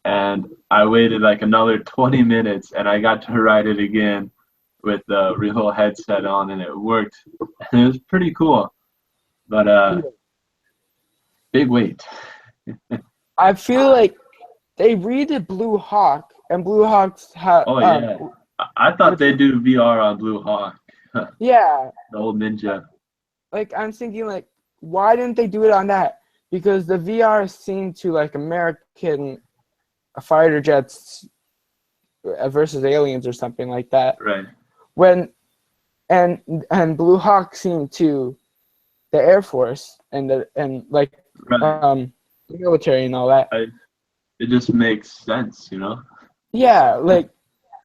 and I waited like another 20 minutes, and I got to ride it again with the real headset on, and it worked. And it was pretty cool, but big wait. I feel like they redid Blue Hawk, and Blue Hawk's Oh yeah, I thought they'd do VR on Blue Hawk, yeah. the old Ninja. Like I'm thinking, like, why didn't they do it on that? Because the VR seemed to like American fighter jets versus aliens or something like that. Right. And Blue Hawk seemed to the Air Force and like Right. the military and all that. It just makes sense, you know? Yeah, like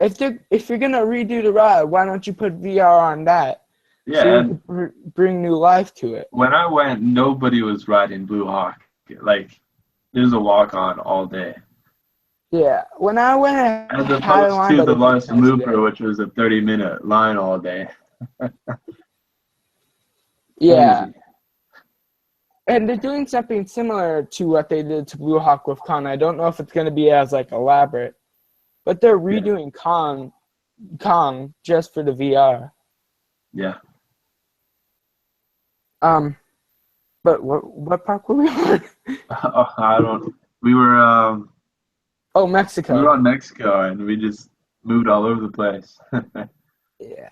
if you're gonna redo the ride, why don't you put VR on that? Yeah, So you and could bring new life to it. when I went, nobody was riding Blue Hawk. Like, there's a walk on all day. Yeah, when I went, As I had a opposed line to by the the beach Lawrence yesterday. Looper, which was a 30-minute line all day. Yeah, Crazy. and they're doing something similar to what they did to Blue Hawk with Kong. I don't know if it's gonna be as like elaborate, but they're Yeah. redoing Kong just for the VR. Yeah. But what park were we on? I don't. We were um Oh, we were Mexico. on Mexico and we just moved all over the place. Yeah.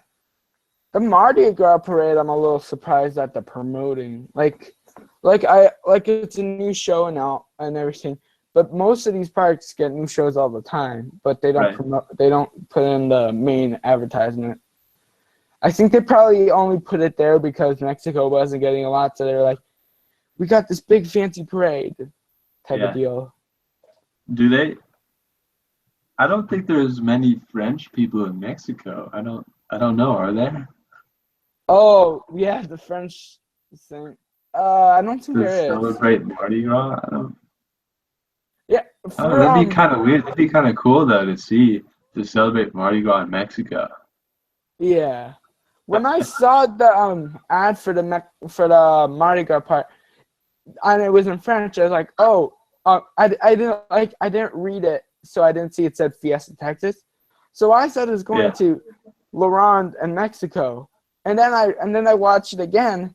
The Mardi Gras parade, I'm a little surprised that they're promoting. Like it's a new show now and everything. But most of these parks get new shows all the time, but they don't Right. promote. They don't put in the main advertisement. I think they probably only put it there because Mexico wasn't getting a lot, so they're like, "We got this big fancy parade," type of Yeah. deal. Do they? I don't think there's many French people in Mexico. I don't know. Are there? Oh yeah, the French thing. I don't think To there is. celebrate Mardi Gras? Yeah, I don't know. for That'd be kind of weird. That'd be kind of cool though to celebrate Mardi Gras in Mexico. yeah. When I saw the ad for for the Mardi Gras part, and it was in French, I was like, oh, I didn't read it, so I didn't see it said Fiesta Texas, so I said it was going Yeah. to Laurent and Mexico, and then I watched it again,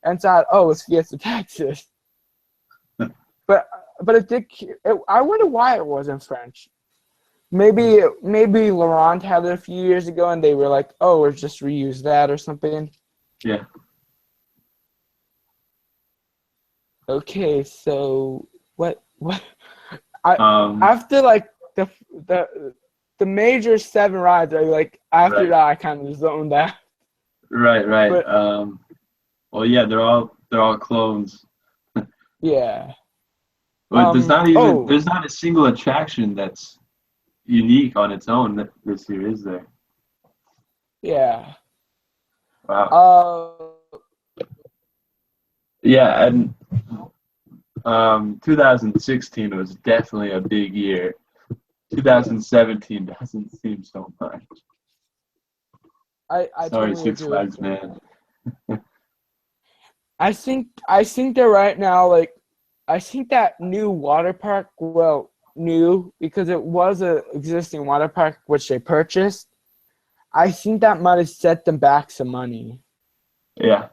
and thought, oh, it's Fiesta Texas, but it did. I wonder why it was in French. Maybe Laurent had it a few years ago, and they were like, "Oh, we'll just reuse that or something." Yeah. Okay, so what? I Um. after like the major 7 rides, I like after Right. that I kind of zoned out. Right. Right. But Well, yeah. They're all clones. yeah, But oh there's not a single attraction that's unique on its own this year, is there? yeah, Wow. uh, Yeah, and 2016 was definitely a big year. 2017 doesn't seem so much. I Sorry, totally Six agree with Flags, you. man. I think that right now, like, I think that new water park, well, new because it was a existing water park which they purchased. I think that might have set them back some money. Yeah,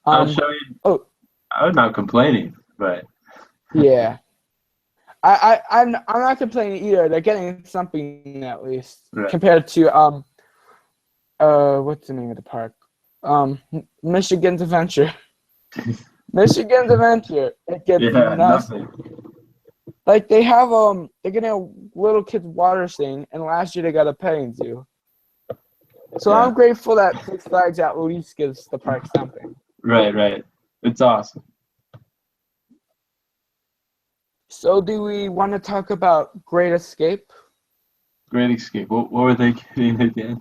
I'll Um, show you. oh I'm not complaining, but yeah, I'm not complaining either. They're getting something at least right. compared to what's the name of the park? Michigan's Adventure. Michigan's Adventure. It gets Yeah, nuts. nothing. Like they have they're getting a little kids water thing, and last year they got a petting zoo. So Yeah, I'm grateful that Six Flags at least gives the park something. right, right. It's awesome. So do we want to talk about Great Escape? Great Escape. What were they getting again?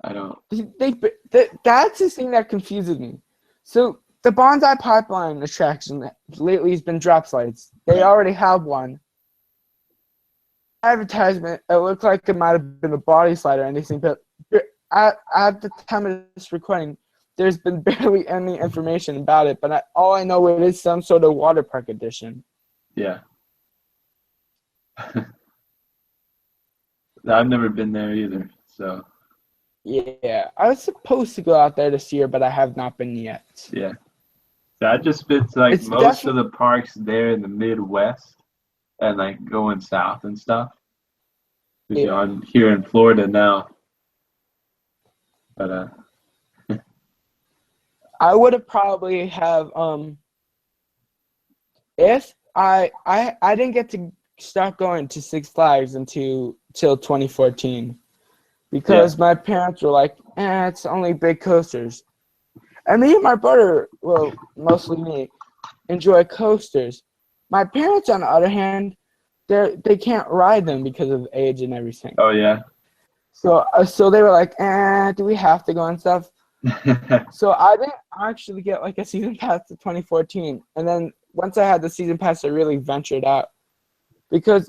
I don't. That's the thing that confuses me. So the Bonsai Pipeline attraction lately has been drop slides. They already have one. Advertisement, it looked like it might have been a body slide or anything, but at the time of this recording, there's been barely any information about it, but all I know it is some sort of water park edition. Yeah. I've never been there either, so. Yeah, I was supposed to go out there this year, but I have not been yet. Yeah. So I just been to like It's most of the parks there in the Midwest and like going south and stuff. Because you know, I'm here in Florida now. But I would have probably have if I didn't get to start going to Six Flags till 2014 because my parents were like, it's only big coasters. And me and my brother, well, mostly me, enjoy coasters. My parents, on the other hand, they can't ride them because of age and everything. oh yeah. So they were like, do we have to go and stuff? So I didn't actually get like a season pass to 2014. And then once I had the season pass, I really ventured out. Because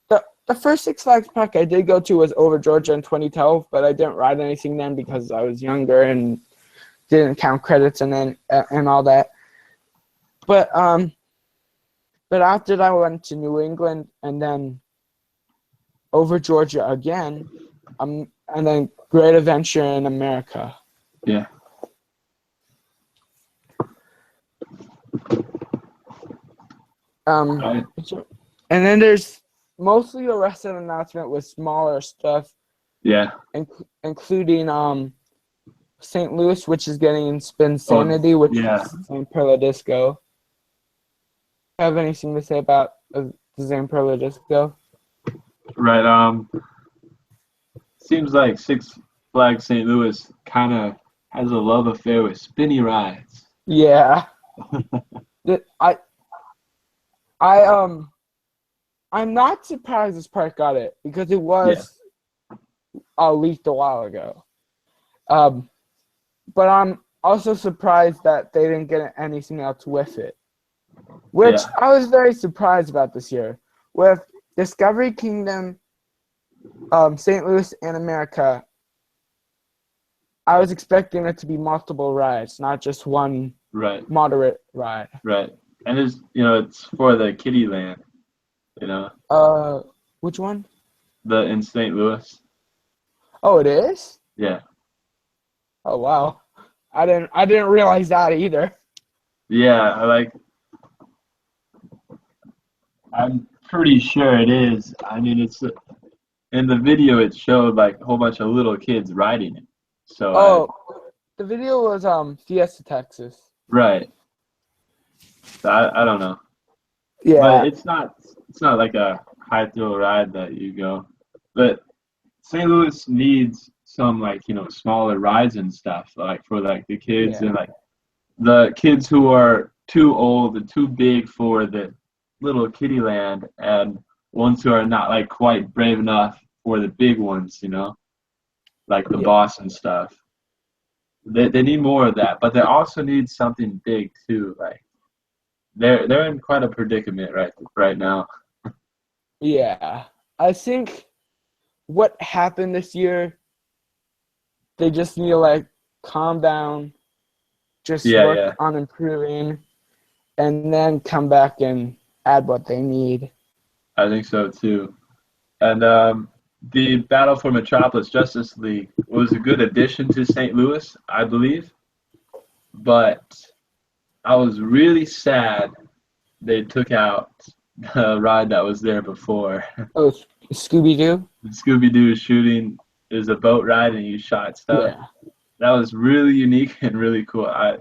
the first Six Flags park I did go to was Over Georgia in 2012, but I didn't ride anything then because I was younger and didn't count credits and all that. But after that, I went to New England and then Over Georgia again, and then Great Adventure in America. Yeah. And then there's mostly the rest of the announcement with smaller stuff. Yeah. Including St. Louis, which is getting Spinsanity, which is Zamperla Disco. Have anything to say about the Zamperla Disco? Right. Seems like Six Flags St. Louis kind of has a love affair with spinny rides. Yeah. I'm not surprised this park got it because it was leaked a while ago. But I'm also surprised that they didn't get anything else with it, which I was very surprised about this year. With Discovery Kingdom, St. Louis, and America, I was expecting it to be multiple rides, not just one moderate ride. Right. And it's for the kiddie land, Which one? In St. Louis. Oh, it is? Yeah. Oh wow. I didn't realize that either. Yeah, I'm pretty sure it is. I mean, it's in the video it showed like a whole bunch of little kids riding it. So the video was Fiesta, Texas. Right. So I don't know. Yeah. But it's not like a high thrill ride that you go. But St. Louis needs some smaller rides and stuff for the kids and the kids who are too old and too big for the little kiddie land and ones who are not quite brave enough for the big ones, like the boss and stuff. They need more of that, but they also need something big too. They're in quite a predicament right now. Yeah, I think what happened this year, they just need to calm down, just work on improving, and then come back and add what they need. I think so too. And the Battle for Metropolis Justice League was a good addition to St. Louis, I believe. But I was really sad they took out the ride that was there before. Oh, Scooby-Doo? Scooby-Doo shooting is a boat ride and you shot stuff. Yeah. That was really unique and really cool. I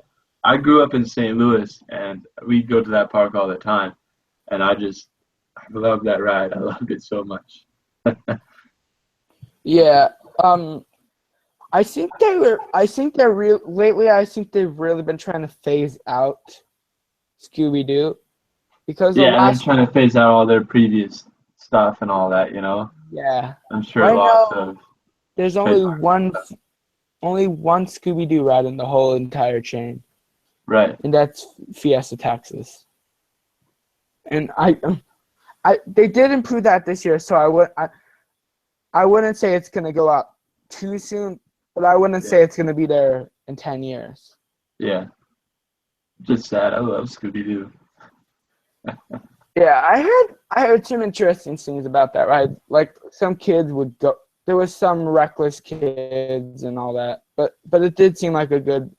grew up in St. Louis and we'd go to that park all the time. And I love that ride. I loved it so much. Yeah. I think lately they've really been trying to phase out Scooby-Doo because they're trying to phase out all their previous stuff and all that, Yeah. I'm sure there's only one Scooby-Doo ride in the whole entire chain. Right. and that's Fiesta, Texas. And they did improve that this year, so I wouldn't say it's gonna go out too soon, but I wouldn't say it's gonna be there in 10 years. Yeah. Just sad. I love Scooby Doo. Yeah, I heard some interesting things about that ride. Like some kids would go. There was some reckless kids and all that, but it did seem like a good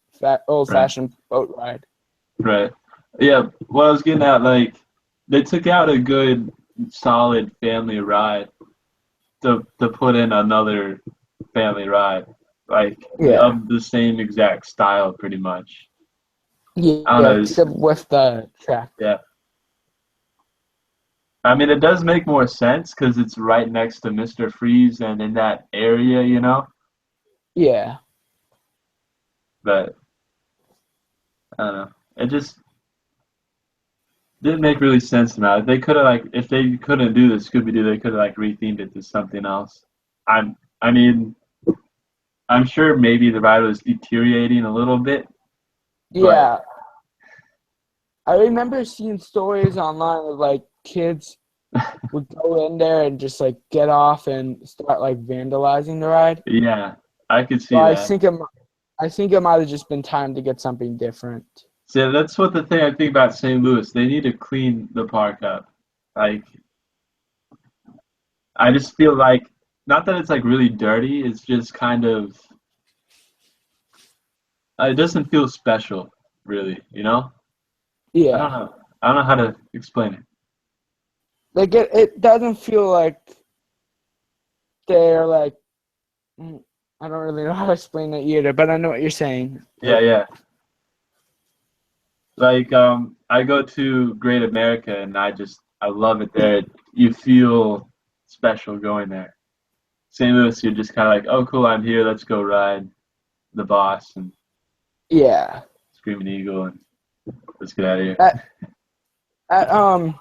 old-fashioned boat ride. Right. Yeah. Well, I was getting at, like, they took out a good, solid family ride to put in another family ride, like Yeah, of the same exact style, pretty much. I don't yeah, know. except with the track. Yeah. I mean, it does make more sense because it's right next to Mr. Freeze and in that area, you know. Yeah, But I don't know. It just didn't make really sense to me. They could have, like, if they couldn't do the Scooby Doo, they could have, like, rethemed it to something else. I mean, I'm sure maybe the ride was deteriorating a little bit, but yeah. I remember seeing stories online of like kids would go in there and just like get off and start like vandalizing the ride. yeah, I could So see that. I think it might have just been time to get something different. So that's what the thing I think about St. Louis. They need to clean the park up. Like, I just feel like, not that it's like really dirty, it's just kind of, it doesn't feel special, really, you know? I don't Yeah, know. I don't know how to explain it. like it doesn't feel like they're like I don't really know how to explain it either, but I know what you're saying. Yeah, yeah. Like, I go to Great America and I love it there. You feel special going there. St. Louis, you're just kind of like, oh, cool, I'm here. Let's go ride the Boss and Yeah, Screaming Eagle and let's get out of here. at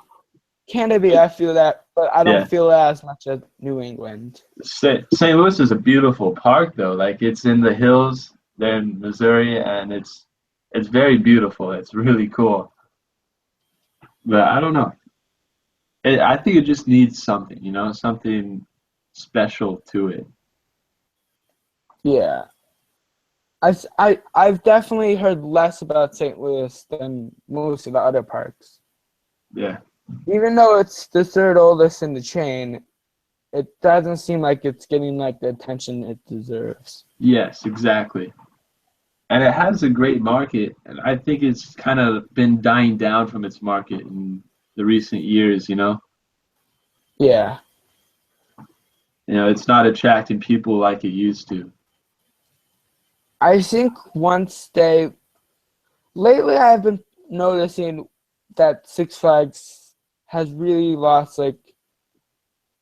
Canada, I feel that, but I don't Yeah. feel it as much as New England. St. Louis is a beautiful park, though. Like, it's in the hills there in Missouri, and it's very beautiful. It's really cool. But I don't know. I think it just needs something, you know, something special to it. Yeah. I've definitely heard less about St. Louis than most of the other parks. Yeah. Even though it's the third oldest in the chain, it doesn't seem like it's getting like the attention it deserves. Yes, exactly. And it has a great market, and I think it's kind of been dying down from its market in the recent years, you know? Yeah. You know, it's not attracting people like it used to. I think lately I've been noticing that Six Flags has really lost like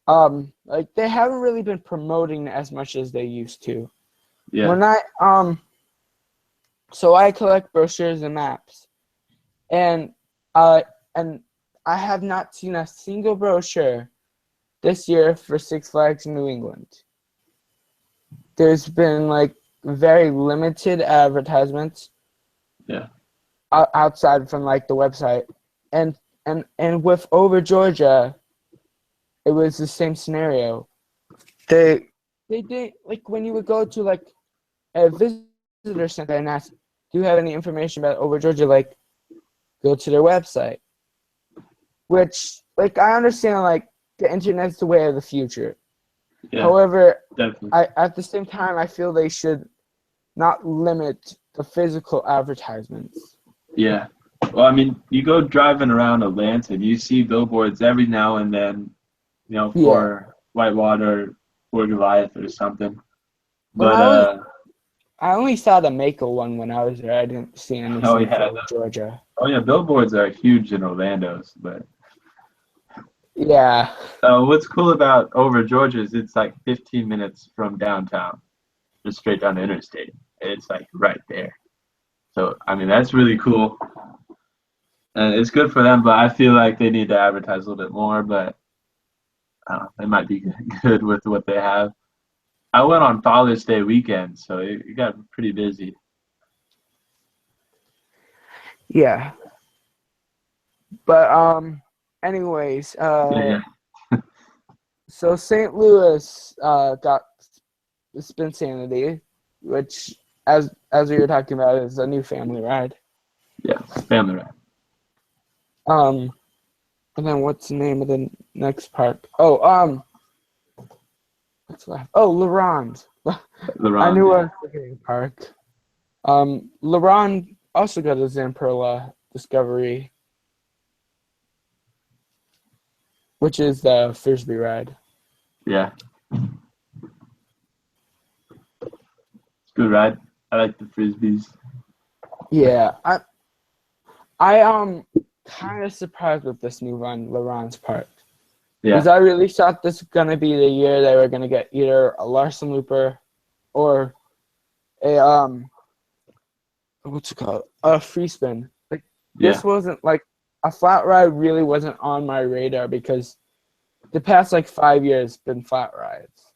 they haven't really been promoting as much as they used to. Yeah. When so I collect brochures and maps, and and I have not seen a single brochure this year for Six Flags in New England. There's been like very limited advertisements. Yeah. Outside from like the website, and with Over Georgia, it was the same scenario. They did like when you would go to like a visitor center and ask, "Do you have any information about Over Georgia?" Like, go to their website. Which, like, I understand like the internet's the way of the future. Yeah. However, Definitely. at the same time, I feel they should not limit the physical advertisements. Yeah. Well, I mean, you go driving around Atlanta and you see billboards every now and then, you know, Yeah. for Whitewater or Goliath or something. When But I only saw the Mako one when I was there. I didn't see anything oh yeah, for Georgia. oh yeah, billboards are huge in Orlando's. But Yeah. what's cool about Over Georgia is it's like 15 minutes from downtown, just straight down the interstate. It's like right there. So I mean, that's really cool. And it's good for them, but I feel like they need to advertise a little bit more. But I don't know, they might be good with what they have. I went on Father's Day weekend, so it got pretty busy. Yeah. But anyways, Yeah, so St. Louis got Spin Sanity, which as we were talking about is a new family ride. yeah, family ride. And then what's the name of the next park? Oh, what's left? Oh, LaRonde. I LeBron, knew I yeah. was forgetting a park. LaRonde also got a Zamperla Discovery, which is the Frisbee ride. Yeah, it's a good ride. I like the frisbees. Yeah, I kind of surprised with this new run, LaRonde's park. Because Yeah, I really thought this was gonna be the year they were gonna get either a Larson Looper or a what's it called? A free spin. Like yeah, this wasn't like a flat ride really wasn't on my radar because the past like 5 years been flat rides.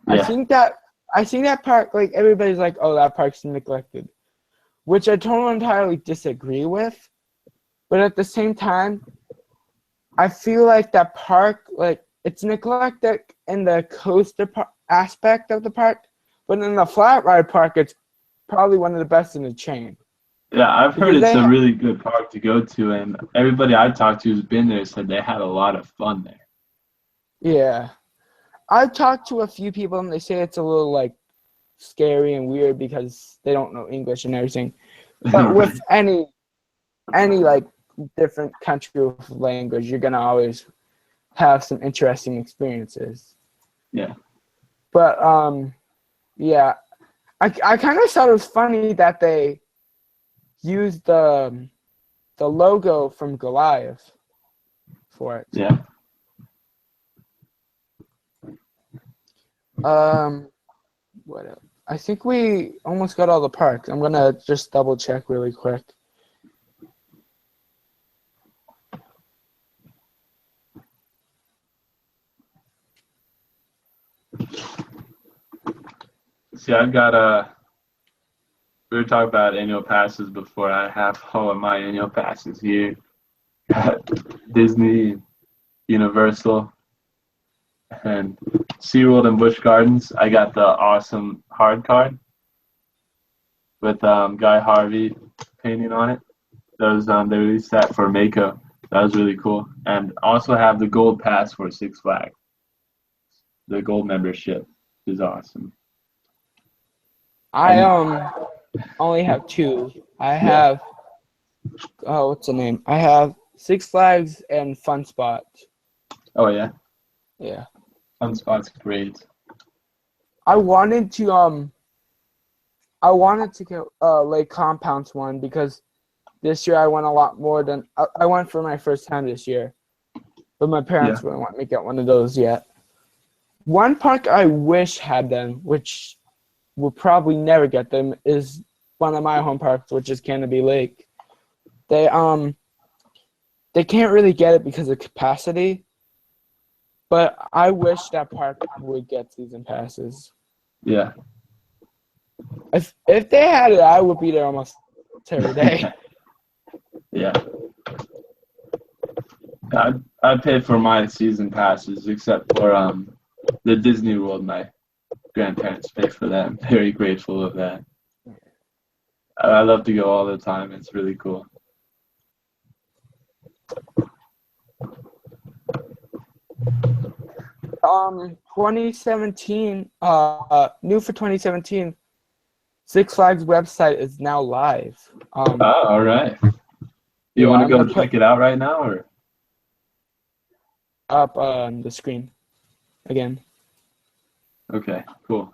I yeah, think that park like everybody's like, oh, that park's neglected, which I totally entirely disagree with. But at the same time, I feel like that park like it's neglected in the coaster aspect of the park, but in the flat ride park, it's probably one of the best in the chain. yeah. I've heard Because it's they a really good park to go to, and everybody I've talked to who's been there said they had a lot of fun there. yeah. I've talked to a few people and they say it's a little like scary and weird because they don't know English and everything. But with any like different country with language, you're gonna always have some interesting experiences. Yeah, But yeah. I kind of thought it was funny that they used the logo from Goliath for it. yeah. What else? I think we almost got all the parks. I'm gonna just double check really quick. See, I've got we were talking about annual passes before. I have all of my annual passes here at Disney, Universal, and SeaWorld and Busch Gardens. I got the awesome hard card with Guy Harvey painting on it. Those they released that for Mako. That was really cool. And also have the gold pass for Six Flags. The gold membership is awesome. I And only have two. I yeah, have what's the name? I have Six Flags and Fun Spot. oh yeah, Yeah. Fun Spot's great. I wanted to get Lake Compounds one because this year I went a lot more than I went for my first time this year. But my Yeah, parents wouldn't want me to get one of those yet. One park I wish had them, which will probably never get them, is one of my home parks, which is Canopy Lake. They can't really get it because of capacity, but I wish that park would get season passes. yeah. If they had it, I would be there almost every day. Yeah. I paid for my season passes except for the Disney World. My grandparents pay for that. I'm very grateful of that. I love to go all the time. It's really cool. 2017, new for 2017, Six Flags website is now live. Oh, all right. You Yeah, want to I'm go gonna put check it out right now, or? up on the screen again. Okay, cool.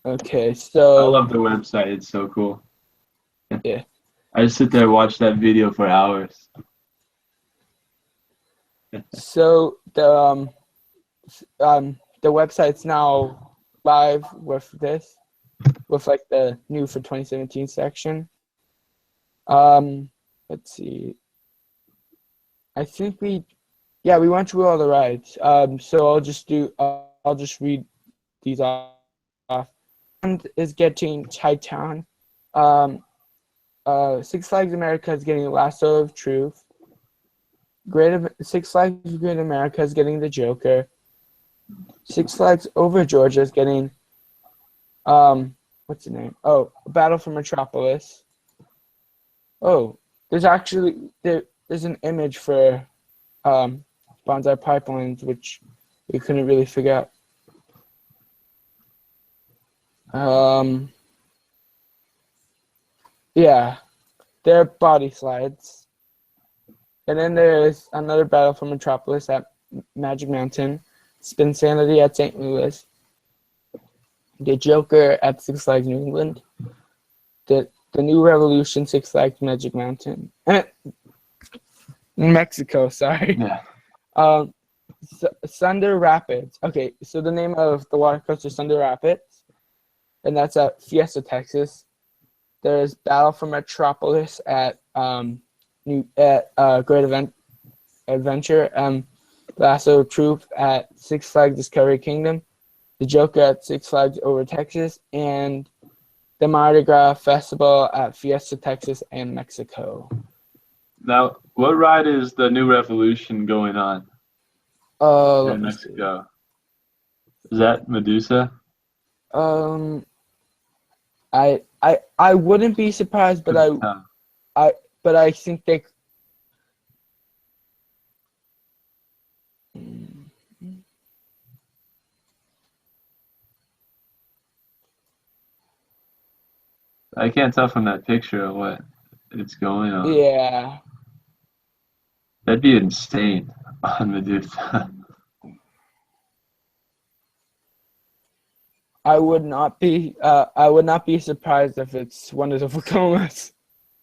Okay, I so love the website. It's so cool. yeah, I just sit there and watch that video for hours. so the website's now live with this, with like the new for 2017 section. Let's see. I think we went through all the rides. So I'll just read these off. and is getting Titan. Six Flags America is getting Lasso of Truth. Six Flags Great America is getting the Joker. Six Flags Over Georgia is getting what's the name? Oh, Battle for Metropolis. Oh, there's an image for Bonsai Pipelines, which we couldn't really figure out. Yeah, they're body slides. And then there's another Battle for Metropolis at Magic Mountain. Spin Sanity at St. Louis. The Joker at Six Flags New England. The New Revolution, Six Flags Magic Mountain. Mexico, sorry. Yeah. Thunder Rapids. Okay, so the name of the water coaster is Thunder Rapids, and that's at Fiesta, Texas. There's Battle for Metropolis at Great Adventure. Lasso of Truth at Six Flags Discovery Kingdom. The Joker at Six Flags Over Texas, and the Mardi Gras Festival at Fiesta, Texas, and Mexico. Now, what ride is the New Revolution going on in Mexico? Is that Medusa? I wouldn't be surprised, but I think they. I can't tell from that picture of what it's going on. Yeah. That'd be insane on Medusa. I would not be surprised if it's Wonders of Wacomas.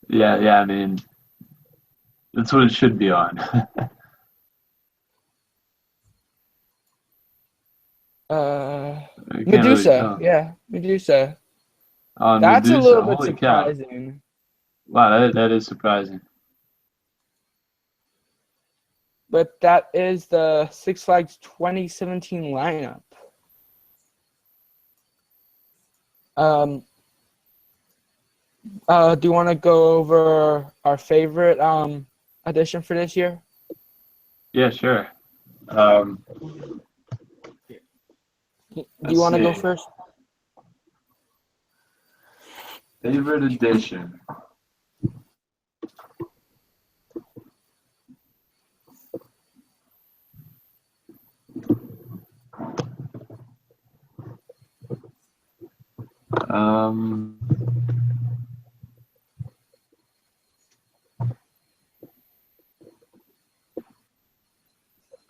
Yeah, I mean, that's what it should be on. Medusa, really yeah, Medusa. That's Medusa. A little bit surprising. Wow, that is surprising. But that is the Six Flags 2017 lineup. Do you want to go over our favorite addition for this year? Yeah, sure. Do you want to go first? Favorite edition.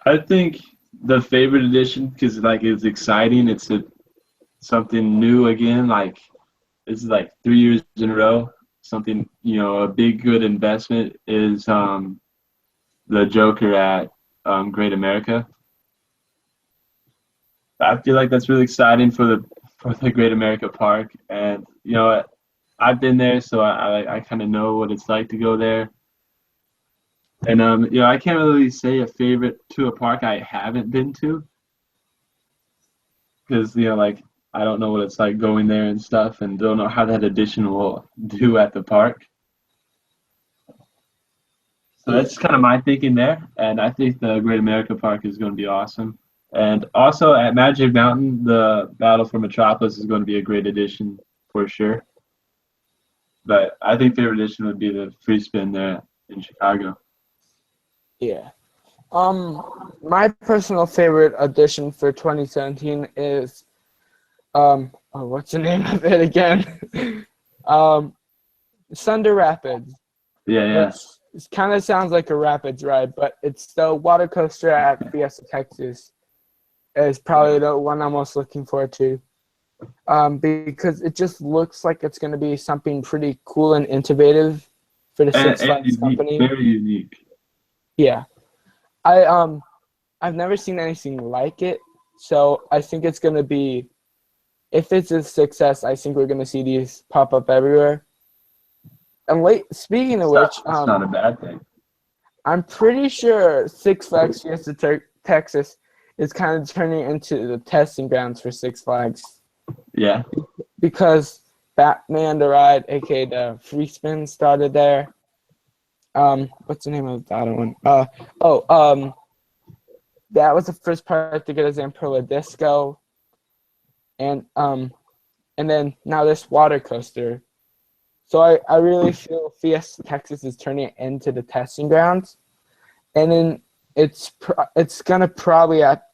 I think the favorite edition, because like it's exciting. It's something new again. Like this is like 3 years in a row. Something, a big good investment is the Joker at Great America. I feel like that's really exciting for the Great America Park, and I've been there, so I kind of know what it's like to go there. And I can't really say a favorite to a park I haven't been to, because I don't know what it's like going there and stuff, and don't know how that addition will do at the park. So that's kind of my thinking there, and I think the Great America Park is going to be awesome. And also at Magic Mountain, the Battle for Metropolis is going to be a great addition for sure. But I think favorite addition would be the free spin there in Chicago. Yeah. My personal favorite addition for 2017 is what's the name of it again? Thunder Rapids. Yeah. It kind of sounds like a rapids ride, but it's the water coaster at Fiesta, Texas. It's probably the one I'm most looking forward to, because it just looks like it's going to be something pretty cool and innovative for the Six Flags company. Very unique. Yeah, I've never seen anything like it, so I think it's going to be, if it's a success, I think we're going to see these pop up everywhere. And speaking of which, that's not a bad thing. I'm pretty sure Six Flags Fiesta Texas is kind of turning into the testing grounds for Six Flags. Yeah. because Batman the Ride, aka the Free Spin, started there. What's the name of the other one? That was the first park to get a Zamperla Disco, and then now this water coaster. So I really feel Fiesta Texas is turning it into the testing grounds, and then it's gonna probably at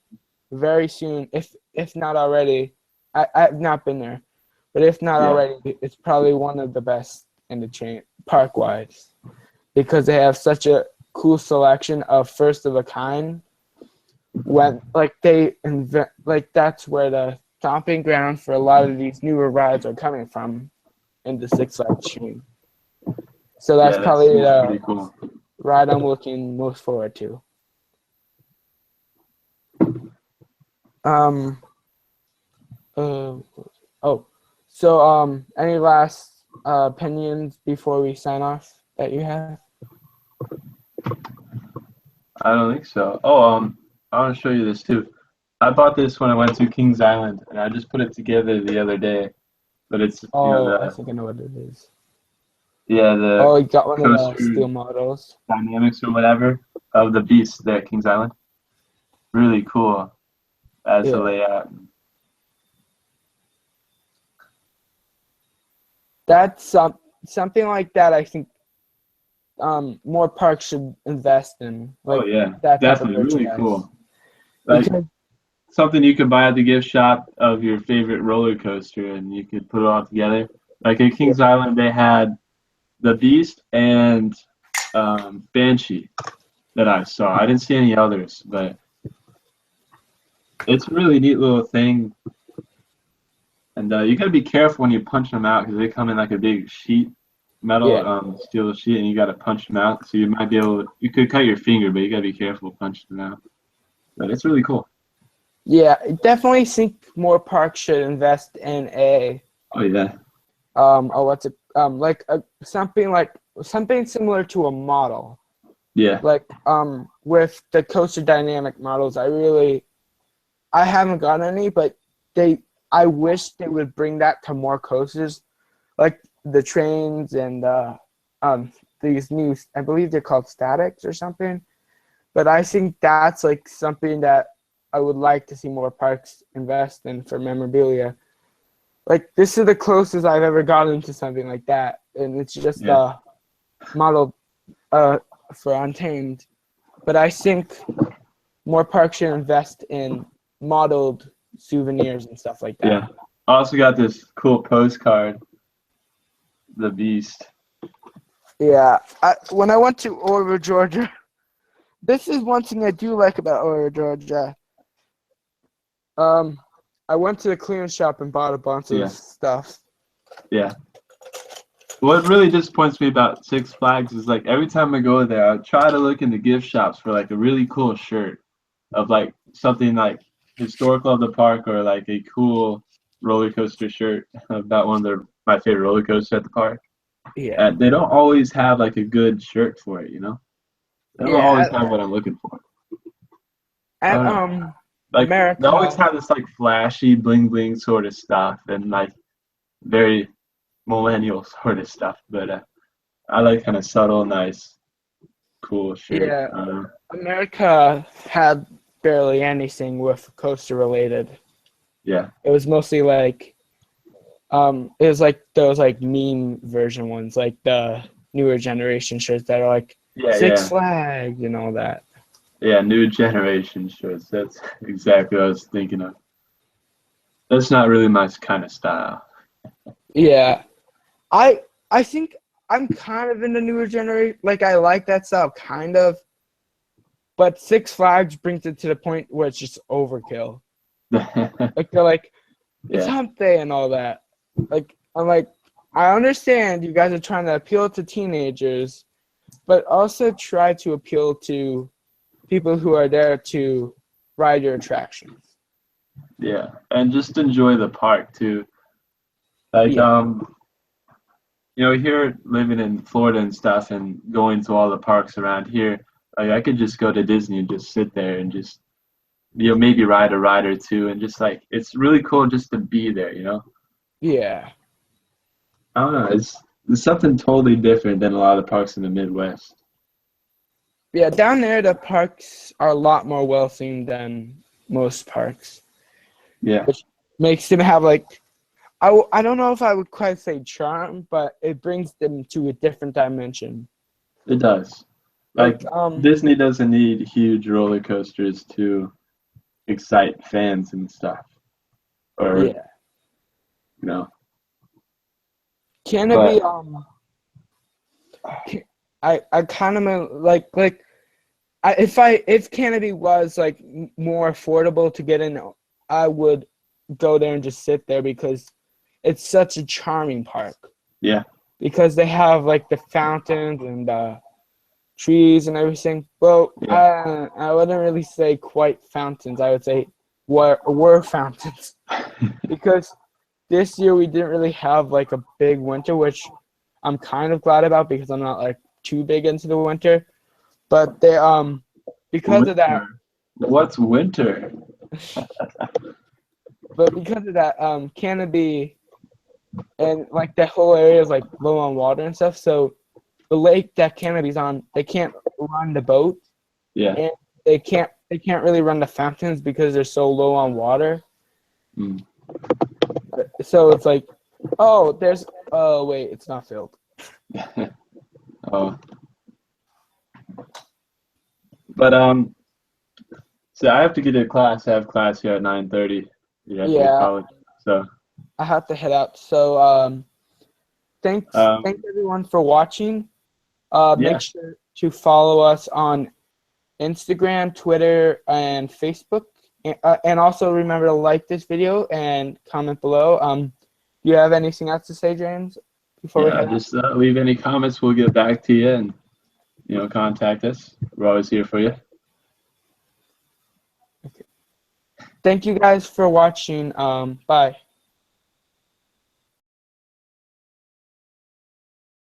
very soon, if not already. I've not been there, but if not Yeah. already, it's probably one of the best in the chain park wise, because they have such a cool selection of first of a kind. When like they invent, like that's where the stomping ground for a lot of these newer rides are coming from in the Six Flags chain. So that's Yeah, that probably seems the pretty cool. ride I'm looking most forward to. Um. Uh, any last opinions before we sign off that you have? I don't think so. Oh, I want to show you this too. I bought this when I went to Kings Island, and I just put it together the other day. But it's, Oh, I think I know what it is. the Oh, you got one of the coaster steel models. dynamics or whatever of the Beast there at Kings Island. Really cool as a Yeah, layout. that's something like that. I think more parks should invest in, Oh like yeah, that type of definitely really merchandise. cool. Like Because something you could buy at the gift shop of your favorite roller coaster, and you could put it all together. Like at yeah, Kings Island, they had the Beast and Banshee that I saw. I didn't see any others, but it's a really neat little thing. And you gotta be careful when you punch them out because they come in like a big sheet, metal yeah, steel sheet, and you gotta punch them out. So you might be able, you could cut your finger, but you gotta be careful punching them out. But it's really cool. yeah. I definitely think more parks should invest in a Oh yeah, what's it like something similar to a model, yeah, like with the coaster dynamic models. I haven't got any, but I wish they would bring that to more coasters, like the trains and these new, I believe they're called statics or something. But I think that's like something that I would like to see more parks invest in for memorabilia. Like this is the closest I've ever gotten to something like that, and it's just yeah, a model uh, for Untamed. But I think more parks should invest in modeled souvenirs and stuff like that. yeah. I also got this cool postcard, the Beast. Yeah, when I went to Aurora, Georgia, this is one thing I do like about Aurora, Georgia. Um, I went to the clearance shop and bought a bunch of Yeah, stuff. yeah. What really disappoints me about Six Flags is like every time I go there, I try to look in the gift shops for like a really cool shirt of like something like historical of the park or like a cool roller coaster shirt about one of my favorite roller coasters at the park. Yeah, And they don't always have like a good shirt for it, you know? They don't always yeah. have what I'm looking for. I At don't know. Like they always America, have this like flashy bling bling sort of stuff and like very millennial sort of stuff, but I like kind of subtle, nice, cool shirt. yeah, America had barely anything with coaster related. Yeah, It was mostly like it was like those like meme version ones, like the newer generation shirts that are like yeah, Six yeah, Flags and all that. yeah. New generation shirts. That's exactly what I was thinking of. That's not really my kind of style. Yeah, I think I'm kind of in the newer generation. Like I like that style, kind of, but Six Flags brings it to the point where it's just overkill. Like they're like it's Yeah, hump day and all that. Like I'm like I understand you guys are trying to appeal to teenagers, but also try to appeal to people who are there to ride your attractions. yeah, and just enjoy the park too. Like Yeah, here living in Florida and stuff, and going to all the parks around here. Like I could just go to Disney and just sit there and just maybe ride a ride or two, and just like it's really cool just to be there, you know. Yeah. I don't know. It's something totally different than a lot of the parks in the Midwest. Yeah, down there the parks are a lot more well themed than most parks, Yeah, which makes them have like I don't know if I would quite say charm, but it brings them to a different dimension. it does. Like Like Disney doesn't need huge roller coasters to excite fans and stuff, or yeah. you know. Can it But be I kind of like if Canopy was like more affordable to get in, I would go there and just sit there because it's such a charming park. yeah, Because they have like the fountains and trees and everything. Well, yeah, I wouldn't really say quite fountains. I would say were fountains because this year we didn't really have like a big winter, which I'm kind of glad about because I'm not like too big into the winter. But they because of that, winter. What's winter? but because of that, Canopy and like that whole area is like low on water and stuff. So the lake that Canopy's on, they can't run the boat, Yeah. and they can't really run the fountains because they're so low on water. Mm. So it's like, oh wait, it's not filled. Oh, but so I have to get to class. I have class here at 9:30. Yeah, at Yeah, college. So I have to head out. So thanks everyone for watching. yeah, Make sure to follow us on Instagram, Twitter, and Facebook. And also remember to like this video and comment below. Do you have anything else to say, James, before we yeah. head out? Just leave any comments. We'll get back to you, and contact us. We're always here for you. Thank you guys for watching. Bye.